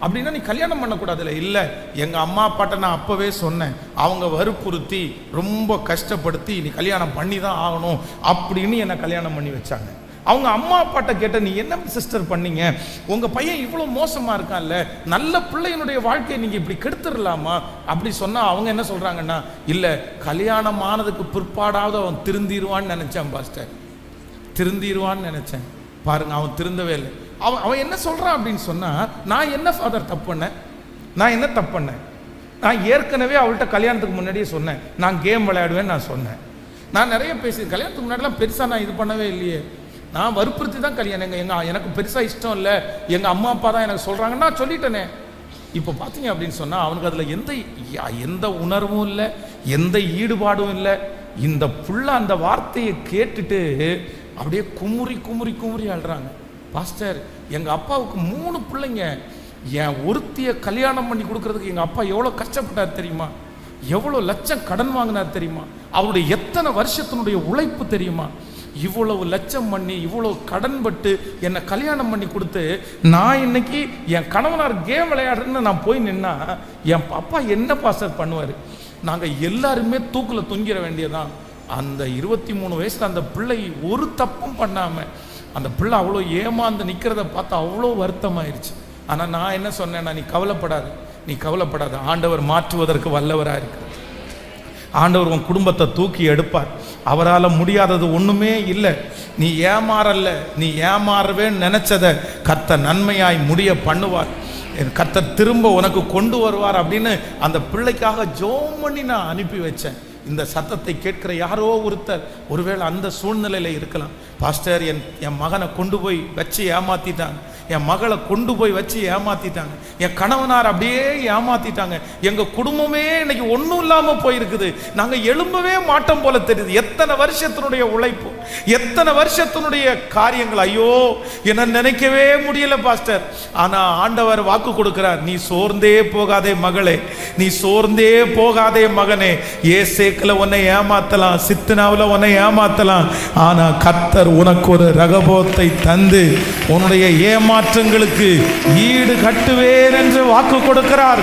அப்படின்னா, நீ கல்யாணம் பண்ணக்கூடாதுல்ல. இல்லை, எங்கள் அம்மா அப்பாட்ட நான் அப்போவே சொன்னேன், அவங்க வற்புறுத்தி ரொம்ப கஷ்டப்படுத்தி நீ கல்யாணம் பண்ணி தான் ஆகணும் அப்படின்னு என்னை கல்யாணம் பண்ணி வச்சாங்க. அவங்க அம்மா அப்பாட்ட கேட்ட, நீ என்ன சிஸ்டர் பண்ணீங்க, உங்கள் பையன் இவ்வளோ மோசமாக இருக்கான்ல, நல்ல பிள்ளையினுடைய வாழ்க்கையை நீங்கள் இப்படி கெடுத்துடலாமா அப்படி சொன்னால் அவங்க என்ன சொல்கிறாங்கன்னா, இல்லை கல்யாணம் ஆனதுக்கு பிற்பாடாவது அவன் திருந்திடுவான்னு நினச்சேன் பாஸ்டர், திருந்திடுவான்னு நினச்சேன். பாருங்க, அவன் திருந்தவே இல்லை. அவன் என்ன சொல்றான் அப்படின்னு சொன்னா, நான் என்ன ஃபாதர் தப்பு பண்ணேன்? நான் என்ன தப்பு பண்ணேன்? நான் ஏற்கனவே அவள்கிட்ட கல்யாணத்துக்கு முன்னாடியே சொன்னேன், நான் கேம் விளையாடுவேன்னு நான் சொன்னேன். நான் நிறைய பேசி கல்யாணத்துக்கு முன்னாடிலாம் பெருசாக நான் இது பண்ணவே இல்லையே. நான் வற்புறுத்தி தான் கல்யாணம், எனக்கு பெருசாக இஷ்டம் இல்லை, எங்கள் அம்மா அப்பா தான் எனக்கு சொல்கிறாங்கன்னு நான் சொல்லிட்டேனே. இப்போ பார்த்தீங்க அப்படின்னு சொன்னால் அவனுக்கு அதில் எந்த உணர்வும் இல்லை, எந்த ஈடுபாடும் இல்லை. இந்த புள்ள அந்த வார்த்தையை கேட்டுட்டு அப்படியே குமுறி குமுறி குமுறி அழுறாங்க. பாஸ்டர், எங்கள் அப்பாவுக்கு 3 பிள்ளைங்க, என் ஒருத்தியை கல்யாணம் பண்ணி கொடுக்கறதுக்கு எங்கள் அப்பா எவ்வளோ கஷ்டப்பட்டார் தெரியுமா? எவ்வளோ லட்சம் கடன் வாங்கினார் தெரியுமா? அவருடைய எத்தனை வருஷத்தினுடைய உழைப்பு தெரியுமா? இவ்வளவு லட்சம் பண்ணி இவ்வளோ கடன் பட்டு என்னை கல்யாணம் பண்ணி கொடுத்து நான் இன்னைக்கு என் கணவனார் கேம் விளையாடுறேன்னு நான் போய் நின்னா என் அப்பா என்ன பாஸ்டர் பண்ணுவார்? நாங்கள் எல்லாருமே தூக்கில் தொங்கிட வேண்டியதான். அந்த 23 வயசில் அந்த பிள்ளை ஒரு தப்பும் பண்ணாமல் அந்த பிள்ளை அவ்வளோ ஏமாந்து நிற்கிறத பார்த்து அவ்வளோ வருத்தமாயிருச்சு. ஆனால் நான் என்ன சொன்னேன்னா, நீ கவலைப்படாது, நீ கவலைப்படாது, ஆண்டவர் மாற்றுவதற்கு வல்லவராக இருக்கிறார். ஆண்டவர் உன் குடும்பத்தை தூக்கி எடுப்பார். அவரால் முடியாதது ஒன்றுமே இல்லை. நீ ஏமாறல்ல, நீ ஏமாறவே நினைச்சதை கர்த்தர் நன்மையாய் முடிய பண்ணுவார். கர்த்தர் திரும்ப உனக்கு கொண்டு வருவார் அப்படின்னு அந்த பிள்ளைக்காக ஜெபம் பண்ணி நான் அனுப்பி வச்சேன். இந்த சத்தத்தை கேட்கிற யாரோ ஒருத்தர் ஒருவேளை அந்த சூழ்நிலையில் இருக்கலாம். பாஸ்டர், என் மகனை கொண்டு போய் வச்சு ஏமாத்திட்டாங்க, என் மகளை கொண்டு போய் வச்சு ஏமாத்திட்டாங்க, என் கணவனார் அப்படியே ஏமாத்திட்டாங்க, எங்கள் குடும்பமே இன்னைக்கு ஒன்றும் இல்லாமல் போயிருக்குது, நாங்கள் எழும்பவே மாட்டோம் போல தெரியுது. எத்தனை வருஷத்தினுடைய உழைப்பு, எத்தனை வருஷத்தினுடைய காரியங்கள், ஐயோ என்ன நினைக்கவே முடியல பாஸ்டர். ஆனால் ஆண்டவர் வாக்கு கொடுக்கிறார், நீ சோர்ந்தே போகாதே மகளே, நீ சோர்ந்தே போகாதே மகனே. ஏசேக்கில் உன்னை ஏமாத்தலாம், சித்தனாவில் உன்னை ஏமாத்தலாம், ஆனால் கர்த்தர் உனக்கு ஒரு ரகபோத்தை தந்து உன்னுடைய ஏமாற்றங்களுக்கு ஈடு கட்டுவேன் என்று வாக்கு கொடுக்கிறார்.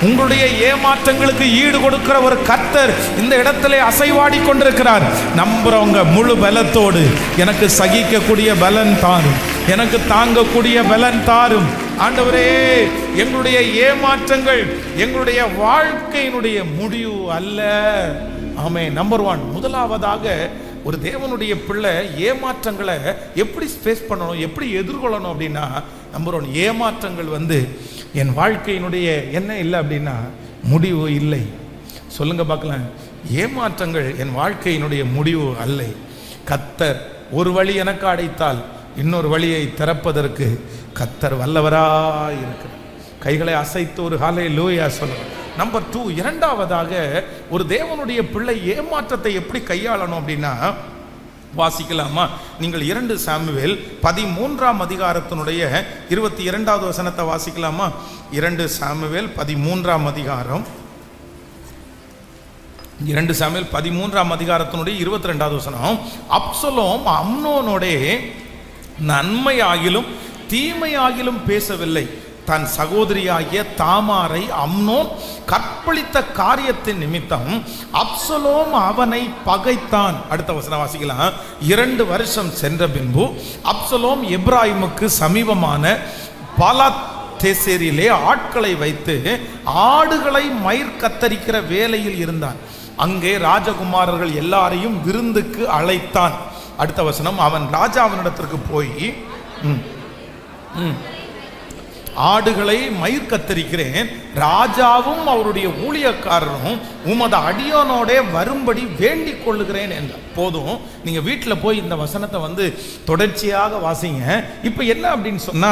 உங்களுடைய ஏமாற்றங்களுக்கு ஈடு கொடுக்கிற ஒரு கர்த்தர் இந்த இடத்துல அசைவாடி கொண்டிருக்கிறார். நம்புறவங்க முழு பலத்தோடு, எனக்கு சகிக்கக்கூடிய பலன் தாரும், எனக்கு தாங்கக்கூடிய பலன் தாரும். ஆண்டவரே, எங்களுடைய ஏமாற்றங்கள் எங்களுடைய வாழ்க்கையினுடைய முடிவு அல்ல. ஆமென். நம்பர் 1, முதலாவதாக ஒரு தேவனுடைய பிள்ளை ஏமாற்றங்களை எப்படி ஃபேஸ் பண்ணணும், எப்படி எதிர்கொள்ளணும் அப்படின்னா, நம்பர் 1, ஏமாற்றங்கள் என் வாழ்க்கையினுடைய என்ன இல்லை அப்படின்னா முடிவு இல்லை. சொல்லுங்க பார்க்கலாம். ஏமாற்றங்கள் என் வாழ்க்கையினுடைய முடிவு அல்ல. கர்த்தர் ஒரு வழி எனக்கு அடைத்தால் இன்னொரு வழியை திறப்பதற்கு கர்த்தர் வல்லவராய் இருக்கிறார். கைகளை அசைத்து ஒரு ஹல்லேலூயா சொல்லுங்க. நம்பர் 2, இரண்டாவதாக ஒரு தேவனுடைய பிள்ளை ஏமாற்றத்தை எப்படி கையாளணும் அப்படின்னா, வாசிக்கலாமா? நீங்கள் 2 சாமுவேல் 13ஆம் அதிகாரத்தினுடைய 22வது வசனத்தை வாசிக்கலாமா? 2 சாமுவேல் 13ஆம் அதிகாரம், 2 சாமுவேல் 13ஆம் அதிகாரத்தினுடைய 22வது வசனம். அப்சலோம் அம்னோனோடே நன்மையாகிலும் தீமையாகிலும் பேசவில்லை. தன் சகோதரியாகிய தாமாரை அம்னோன் கற்பழித்த காரியத்தின் நிமித்தம் அப்சலோம் அவனை பகைத்தான். அடுத்த வசனம் வாசிக்கலாம். 2 வருஷம் சென்ற பின்பு அப்சலோம் எப்ராயிமுக்கு சமீபமான பாலாத்தேசேரிலே ஆட்களை வைத்து ஆடுகளை மயிர் கத்தரிக்கிற வேலையில் இருந்தான். அங்கே ராஜகுமாரர்கள் எல்லாரையும் விருந்துக்கு அழைத்தான். அடுத்த வசனம், அவன் ராஜாவினிடத்திற்கு போய் ஆடுகளை மயிர் கத்தரிக்கிறேன், ராஜாவும் அவருடைய ஊழியக்காரரும் உமது அடியோனோட வரும்படி வேண்டிக் கொள்ளுகிறேன் என்றார். போதும், நீங்க வீட்டில் போய் இந்த வசனத்தை தொடர்ச்சியாக வாசிங்க. இப்போ என்ன அப்படின்னு சொன்னா,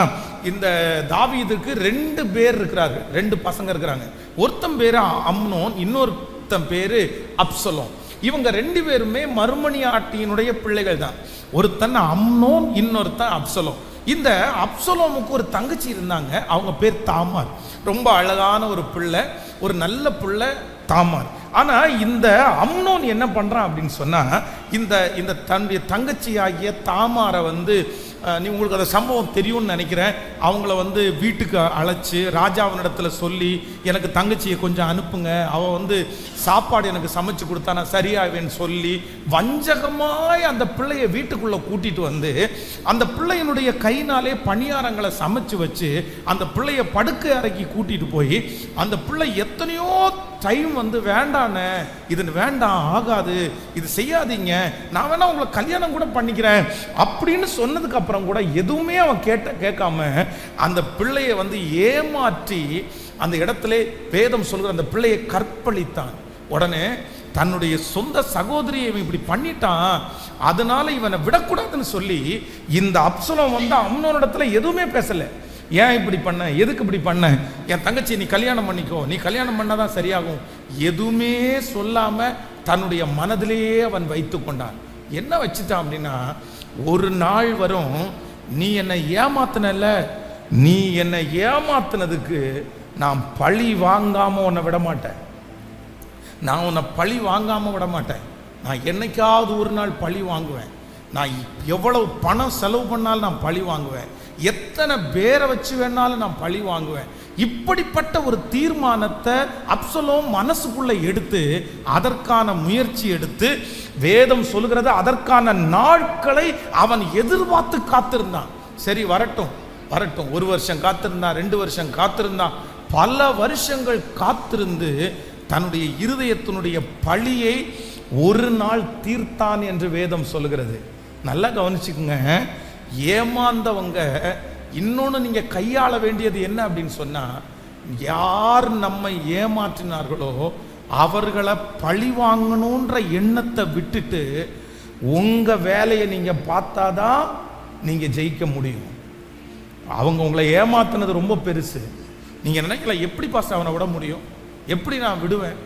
இந்த தாவீதுக்கு 2 பேர் இருக்கிறார்கள், 2 பசங்க இருக்கிறாங்க. ஒருத்தன் பேரு அம்னோன், இன்னொருத்தன் பேரு அப்சலோம். இவங்க 2 பேருமே மறுமணியாட்டியினுடைய பிள்ளைகள் தான். ஒருத்தன் அம்னோன், இன்னொருத்தன் அப்சலோம். இந்த அப்சலோமுக்கு ஒரு தங்கச்சி இருந்தாங்க, அவங்க பேர் தாமார். ரொம்ப அழகான ஒரு பிள்ளை, ஒரு நல்ல பிள்ளை தாமார். ஆனால் இந்த அம்னோன் என்ன பண்ணுறான் அப்படின்னு சொன்னால், இந்த தன்னுடைய தங்கச்சி ஆகிய தாமாரை நீ உங்களுக்கு அந்த சம்பவம் தெரியும்னு நினைக்கிறேன். அவங்கள வீட்டுக்கு அழைச்சி ராஜாவினிடத்தில் சொல்லி, எனக்கு தங்கச்சியை கொஞ்சம் அனுப்புங்க, அவள் சாப்பாடு எனக்கு சமைச்சு கொடுத்தா நான் சரியாவேன்னு சொல்லி வஞ்சகமாய் அந்த பிள்ளையை வீட்டுக்குள்ளே கூட்டிகிட்டு அந்த பிள்ளையினுடைய கையினாலே பணியாரங்களை சமைச்சு வச்சு அந்த பிள்ளைய படுக்கை அறைக்கு கூட்டிகிட்டு போய் அந்த பிள்ளை எத்தனையோ டைம் வேண்டானே, இது வேண்டாம், ஆகாது, இது செய்யாதீங்க, நான் வேணா உங்களை கல்யாணம் கூட பண்ணிக்கிறேன் அப்படின்னு சொன்னதுக்கு அப்புறம் அப்புறம் கூட எதுவுமே அவன் கேட்காம அந்த பிள்ளையை வந்து ஏமாற்றி அந்த இடத்துல வேதம் சொல்கிற அந்த பிள்ளையை கற்பழித்தான். உடனே தன்னுடைய சொந்த சகோதரியை இவன் இப்படி பண்ணிட்டான், அதனால இவனை விடக்கூடாதுன்னு சொல்லி இந்த அப்சலோம் வந்து அம்னோனிடத்துல எதுவுமே பேசல. ஏன் இப்படி பண்ண, எதுக்கு இப்படி பண்ண, என் தங்கச்சி நீ கல்யாணம் பண்ணிக்கோ, நீ கல்யாணம் பண்ணாதான் சரியாகும், எதுவுமே சொல்லாம தன்னுடைய மனதிலேயே அவன் வைத்து கொண்டான். என்ன வச்சுட்டான் அப்படின்னா, ஒரு நாள் வரும் நீ என்னை ஏமாத்தினல, நீ என்னை ஏமாத்தினதுக்கு நான் பழி வாங்காம உன்னை விட மாட்டேன், நான் உன்னை பழி வாங்காம விட மாட்டேன், நான் என்னைக்காவது ஒரு நாள் பழி வாங்குவேன், நான் எவ்வளவு பணம் செலவு பண்ணாலும் நான் பழி வாங்குவேன், எத்தனை பேரை வச்சு வேணாலும் நான் பழி வாங்குவேன். இப்படிப்பட்ட ஒரு தீர்மானத்தை அப்சலோம் மனசுக்குள்ள எடுத்து அதற்கான முயற்சி எடுத்து வேதம் சொல்கிறது அதற்கான நாட்களை அவன் எதிர்பார்த்து காத்திருந்தான். சரி வரட்டும் வரட்டும், 1 வருஷம் காத்திருந்தான், 2 வருஷம் காத்திருந்தான், பல வருஷங்கள் காத்திருந்து தன்னுடைய இருதயத்தினுடைய பழியை ஒரு நாள் தீர்த்தான் என்று வேதம் சொல்கிறது. நல்லா கவனிச்சுக்குங்க, ஏமாந்தவங்க இன்னொன்று நீங்க கையாள வேண்டியது என்ன அப்படின்னு சொன்னா, யார் நம்மை ஏமாற்றினார்களோ அவர்களை பழி வாங்கணுன்ற எண்ணத்தை விட்டுட்டு உங்க வேலையை நீங்க பார்த்தாதான் நீங்க ஜெயிக்க முடியும். அவங்க உங்களை ஏமாத்தினது ரொம்ப பெருசு. நீங்க நினைக்கல எப்படி பாஸ் அவனை விட முடியும், எப்படி நான் விடுவேன்,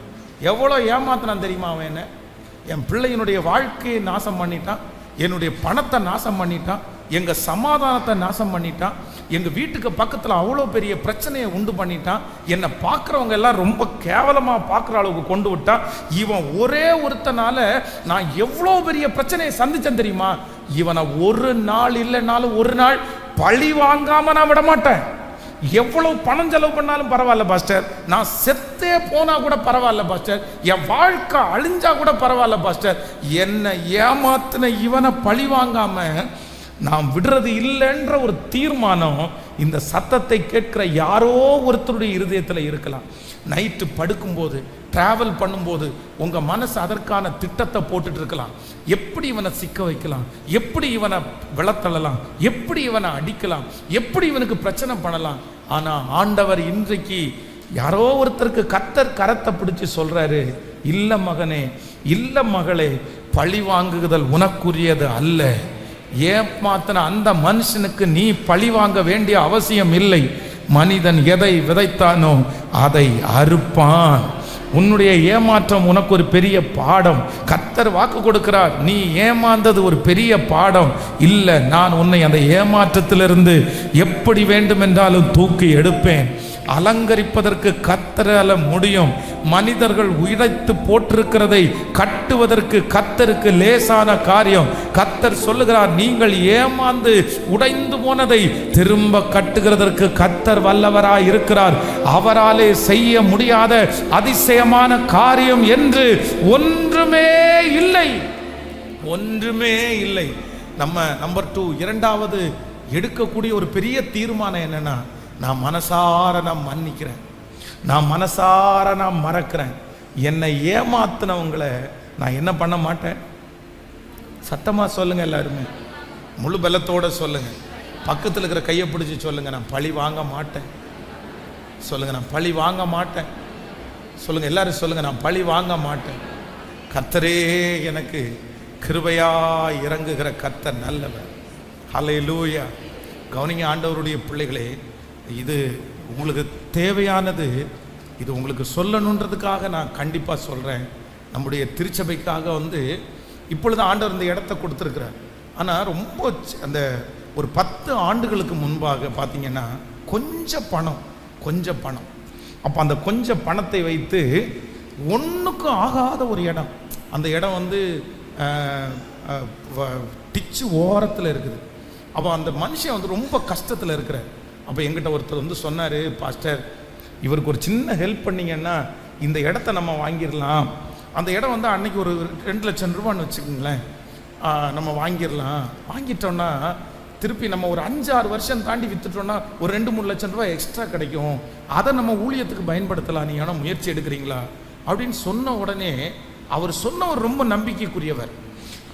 எவ்வளோ ஏமாத்தினான் தெரியுமா அவன் என்ன, என் பிள்ளையினுடைய வாழ்க்கையை நாசம் பண்ணிட்டான், என்னுடைய பணத்தை நாசம் பண்ணிட்டான், எங்க சமாதானத்தை நாசம் பண்ணிட்டான், எங்க வீட்டுக்கு பக்கத்தில் அவ்வளோ பெரிய பிரச்சனையை உண்டு பண்ணிட்டான், என்னை பார்க்குறவங்க எல்லாம் ரொம்ப கேவலமா பார்க்குற அளவுக்கு கொண்டு விட்டான், இவன் ஒரே ஒருத்தனால நான் எவ்வளோ பெரிய பிரச்சனையை சந்திச்சேன் தெரியுமா, இவனை ஒரு நாள் இல்லைனாலும் ஒரு நாள் பழி வாங்காம நான் விட மாட்டேன், எவ்வளவு பணம் செலவு பண்ணாலும் பரவாயில்ல பாஸ்டர், நான் செத்தே போனா கூட பரவாயில்ல பாஸ்டர், என் வாழ்க்கை அழிஞ்சா கூட பரவாயில்ல பாஸ்டர், என்னை ஏமாத்தின இவனை பழி வாங்காம நாம் விடுறது இல்லைன்ற ஒரு தீர்மானம் இந்த சத்தத்தை கேட்கிற யாரோ ஒருத்தருடைய இருதயத்தில் இருக்கலாம். நைட்டு படுக்கும்போது டிராவல் பண்ணும்போது உங்க மனசு அதற்கான திட்டத்தை போட்டுட்டு இருக்கலாம். எப்படி இவனை சிக்க வைக்கலாம், எப்படி இவனை விளத்தள்ளலாம், எப்படி இவனை அடிக்கலாம், எப்படி இவனுக்கு பிரச்சனை பண்ணலாம். ஆனா ஆண்டவர் இன்றைக்கு யாரோ ஒருத்தருக்கு கர்த்தர் கரத்தை பிடிச்சு சொல்றாரு, இல்ல மகனே, இல்ல மகளே, பழி வாங்குதல் உனக்குரியது அல்ல, ஏமாத்தின அந்த மனுஷனுக்கு நீ பழி வாங்க வேண்டிய அவசியம் இல்லை, மனிதன் எதை விதைத்தானோ அதை அறுப்பான். உன்னுடைய ஏமாற்றம் உனக்கு ஒரு பெரிய பாடம், கர்த்தர் வாக்கு கொடுக்கிறார், நீ ஏமாந்தது ஒரு பெரிய பாடம் இல்லை, நான் உன்னை அந்த ஏமாற்றத்திலிருந்து எப்படி வேண்டுமென்றாலும் தூக்கி எடுப்பேன். அலங்கரிப்பதற்கு கர்த்தரால முடியும். மனிதர்கள் உடைத்து போட்டிருக்கிறதை கட்டுவதற்கு கர்த்தருக்கு லேசான காரியம். கர்த்தர் சொல்லுகிறார், நீங்கள் ஏமாந்து உடைந்து போனதை திரும்ப கட்டுகிறதற்கு கர்த்தர் வல்லவராய் இருக்கிறார், அவராலே செய்ய முடியாத அதிசயமான காரியம் என்று ஒன்றுமே இல்லை, ஒன்றுமே இல்லை. நம்ம நம்பர் 2 இரண்டாவது எடுக்கக்கூடிய ஒரு பெரிய தீர்மானம் என்னன்னா, நான் மனசார நான் மன்னிக்கிறேன், நான் மனசார நான் மறக்கிறேன், என்னை ஏமாத்தினவங்களை நான் என்ன பண்ண மாட்டேன். சத்தமா சொல்லுங்க எல்லாருமே, முழு பலத்தோட சொல்லுங்க, பக்கத்தில் இருக்கிற கையை பிடிச்சி சொல்லுங்க, நான் பழி வாங்க மாட்டேன். சொல்லுங்க, நான் பழி வாங்க மாட்டேன். சொல்லுங்க எல்லாரும் சொல்லுங்க, நான் பழி வாங்க மாட்டேன். கர்த்தரே எனக்கு கிருபையா இறங்குகிற கர்த்தர் நல்லவர். ஹல்லேலூயா. கவனிங்க ஆண்டவருடைய பிள்ளைகளே, இது உங்களுக்கு தேவையானது, இது உங்களுக்கு சொல்லணுன்றதுக்காக நான் கண்டிப்பாக சொல்கிறேன். நம்முடைய திருச்சபைக்காக இப்பொழுது ஆண்டவர் இந்த இடத்த கொடுத்துருக்கிறார். ஆனால் ரொம்ப அந்த ஒரு 10 ஆண்டுகளுக்கு முன்பாக பார்த்தீங்கன்னா கொஞ்சம் பணம், அப்போ அந்த கொஞ்சம் பணத்தை வைத்து ஒன்றுக்கும் ஆகாத ஒரு இடம், அந்த இடம் டிச்சு ஓரத்தில் இருக்குது. அப்போ அந்த மனுஷன் ரொம்ப கஷ்டத்தில் இருக்கிறார். அப்போ எங்கிட்ட ஒருத்தர் சொன்னார், பாஸ்டர் இவருக்கு ஒரு சின்ன ஹெல்ப் பண்ணிங்கன்னா இந்த இடத்த நம்ம வாங்கிடலாம். அந்த இடம் அன்னைக்கு ஒரு 2 லட்சம் ரூபான்னு வச்சுக்கோங்களேன், நம்ம வாங்கிடலாம். வாங்கிட்டோம்னா திருப்பி நம்ம ஒரு 5-6 வருஷம் தாண்டி வித்துட்டோம்னா ஒரு 2-3 லட்சம் ரூபாய் எக்ஸ்ட்ரா கிடைக்கும், அதை நம்ம ஊழியத்துக்கு பயன்படுத்தலாம், நீ ஆனால் முயற்சி எடுக்கிறீங்களா அப்படின்னு சொன்ன உடனே அவர் சொன்னவர் ரொம்ப நம்பிக்கைக்குரியவர்.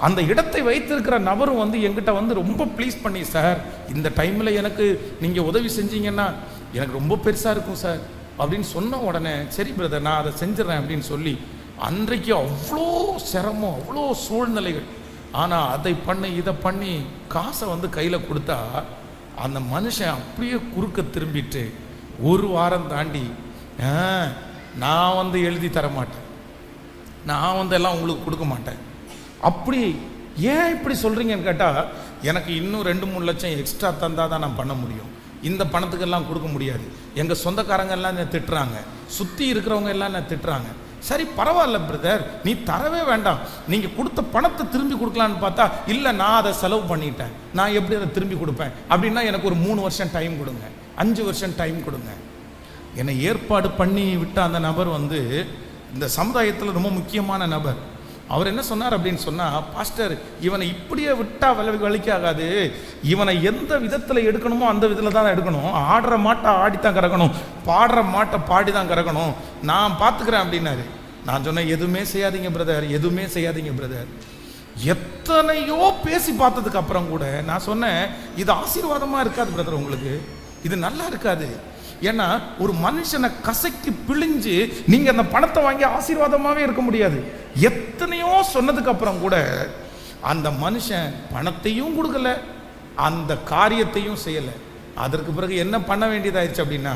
அந்த இடத்தை வைத்திருக்கிற நபரும் வந்து என்கிட்ட வந்து ரொம்ப ப்ளீஸ் பண்ணி, சார் இந்த டைமில் எனக்கு நீங்கள் உதவி செஞ்சீங்கன்னா எனக்கு ரொம்ப பெருசாக இருக்கும் சார் அப்படின்னு சொன்ன உடனே, சரி பிரதர் நான் அதை செஞ்சிடறேன் அப்படின்னு சொல்லி, அன்றைக்கு அவ்வளோ சிரமம், அவ்வளோ சூழ்நிலைகள், ஆனால் அதை பண்ணி இதை பண்ணி காசை வந்து கையில் கொடுத்தா அந்த மனுஷன் அப்படியே குறுக்க திரும்பிட்டு ஒரு வாரம் தாண்டி, நான் வந்து எழுதி தர மாட்டேன், நான் வந்து எல்லாம் உங்களுக்கு கொடுக்க மாட்டேன். அப்படி ஏன் இப்படி சொல்கிறீங்கன்னு கேட்டால், எனக்கு இன்னும் 2-3 லட்சம் எக்ஸ்ட்ரா தந்தால் தான் நான் பண்ண முடியும், இந்த பணத்துக்கெல்லாம் கொடுக்க முடியாது, எங்கள் சொந்தக்காரங்க எல்லாம் என்ன திட்டுறாங்க, சுற்றி இருக்கிறவங்க எல்லாம் என்ன திட்டுறாங்க. சரி பரவாயில்ல பிரதர், நீ தரவே வேண்டாம், நீங்கள் கொடுத்த பணத்தை திரும்பி கொடுக்கலான்னு பார்த்தா, இல்லை நான் அதை செலவு பண்ணிட்டேன், நான் எப்படி அதை திரும்பி கொடுப்பேன் அப்படின்னா, எனக்கு ஒரு 3 வருஷம் டைம் கொடுங்க, 5 வருஷம் டைம் கொடுங்க. என்னை ஏற்பாடு பண்ணி விட்ட அந்த நபர் வந்து இந்த சமுதாயத்தில் ரொம்ப முக்கியமான நபர். அவர் என்ன சொன்னார் அப்படின்னு சொன்னால், பாஸ்டர் இவனை இப்படியே விட்டால் வலிக்காகாது, இவனை எந்த விதத்தில் எடுக்கணுமோ அந்த விதத்தில் தான் எடுக்கணும், ஆடுற மாட்டை ஆடித்தான் கறக்கணும், பாடுற மாட்டை பாடி தான் கறக்கணும், நான் பார்த்துக்கிறேன் அப்படின்னாரு. நான் சொன்னேன், எதுவுமே செய்யாதீங்க பிரதர், எதுவுமே செய்யாதீங்க பிரதர். எத்தனையோ பேசி பார்த்ததுக்கு அப்புறம் கூட நான் சொன்னேன், இது ஆசீர்வாதமாக இருக்காது பிரதர், உங்களுக்கு இது நல்லா இருக்காது. ஏன்னா ஒரு மனுஷனை கசக்கி பிழிஞ்சு நீங்க அந்த பணத்தை வாங்கி ஆசீர்வாதமாகவே இருக்க முடியாது. எத்தனையோ சொன்னதுக்கு அப்புறம் கூட அந்த மனுஷன் பணத்தையும் கொடுக்கல, அந்த காரியத்தையும் செய்யலை. அதற்கு பிறகு என்ன பண்ண வேண்டியதாயிடுச்சு அப்படின்னா,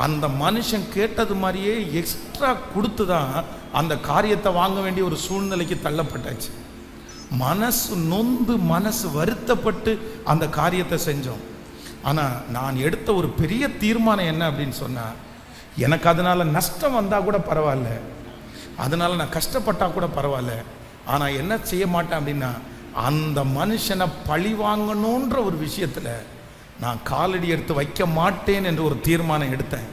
அந்த மனுஷன் கேட்டது மாதிரியே எக்ஸ்ட்ரா கொடுத்து தான் அந்த காரியத்தை வாங்க வேண்டிய ஒரு சூழ்நிலைக்கு தள்ளப்பட்டாச்சு. மனசு நொந்து மனசு வருத்தப்பட்டு அந்த காரியத்தை செஞ்சோம். ஆனால் நான் எடுத்த ஒரு பெரிய தீர்மானம் என்ன அப்படின்னு சொன்னால், எனக்கு அதனால் நஷ்டம் வந்தால் கூட பரவாயில்ல, அதனால் நான் கஷ்டப்பட்டால் கூட பரவாயில்ல, ஆனால் என்ன செய்ய மாட்டேன் அப்படின்னா, அந்த மனுஷனை பழி வாங்கணுன்ற ஒரு விஷயத்தில் நான் காலடி எடுத்து வைக்க மாட்டேன் என்று ஒரு தீர்மானம் எடுத்தேன்.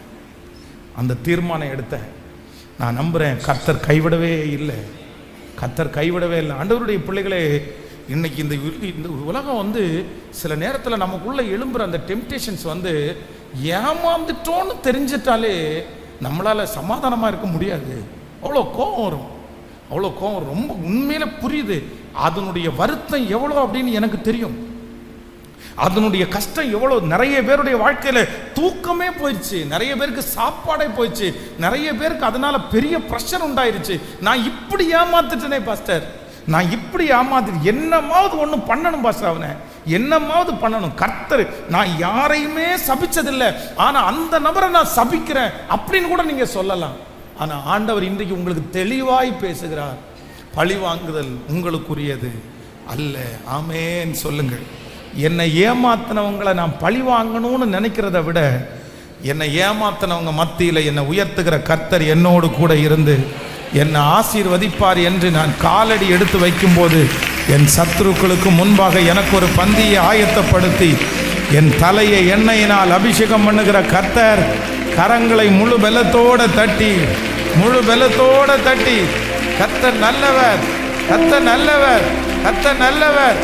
அந்த தீர்மானம் எடுத்தேன். நான் நம்புகிறேன் கர்த்தர் கைவிடவே இல்லை, கர்த்தர் கைவிடவே இல்லை. ஆண்டவருடைய பிள்ளைகளே, இன்னைக்கு இந்த உலகம் வந்து சில நேரத்தில் நமக்குள்ள எழும்புற அந்த டெம்டேஷன்ஸ் வந்து ஏமாந்துட்டோன்னு தெரிஞ்சிட்டாலே நம்மளால சமாதானமாக இருக்க முடியாது. அவ்வளோ கோபம் வரும், அவ்வளோ கோபம் ரொம்ப உண்மையில புரியுது. அதனுடைய வருத்தம் எவ்வளோ அப்படின்னு எனக்கு தெரியும், அதனுடைய கஷ்டம் எவ்வளோ. நிறைய பேருடைய வாழ்க்கையில் தூக்கமே போயிடுச்சு, நிறைய பேருக்கு சாப்பாடே போயிடுச்சு, நிறைய பேருக்கு அதனால பெரிய ப்ரெஷர் உண்டாயிருச்சு. நான் இப்படி ஏமாத்துட்டேனே பாஸ்டர், நான் இப்படி ஏமாத்தி என்னமாவது ஒன்று பண்ணணும் பாஸ்டர், அவனை என்னமாவது பண்ணணும். கர்த்தர் நான் யாரையுமே சபிச்சதில்லை, ஆனால் அந்த நபரை நான் சபிக்கிறேன் அப்படின்னு கூட நீங்க சொல்லலாம். ஆனால் ஆண்டவர் இன்றைக்கு உங்களுக்கு தெளிவாய் பேசுகிறார், பழி வாங்குதல் உங்களுக்குரியது அல்ல. ஆமேன் சொல்லுங்கள். என்னை ஏமாத்தினவங்களை நான் பழி வாங்கணும்னு நினைக்கிறத விட, என்னை ஏமாத்தினவங்க மத்தியில் என்னை உயர்த்துகிற கர்த்தர் என்னோடு கூட இருந்து என்னை ஆசீர்வதிப்பார் என்று நான் காலடி எடுத்து வைக்கும்போது, என் சத்துருக்களுக்கு முன்பாக எனக்கு ஒரு பந்தியை ஆயத்தப்படுத்தி என் தலையை எண்ணெயினால் அபிஷேகம் பண்ணுகிற கர்த்தர் கரங்களை முழு பலத்தோட தட்டி, முழு பலத்தோட தட்டி, கர்த்தர் நல்லவர், கர்த்தர் நல்லவர், கர்த்தர் நல்லவர்,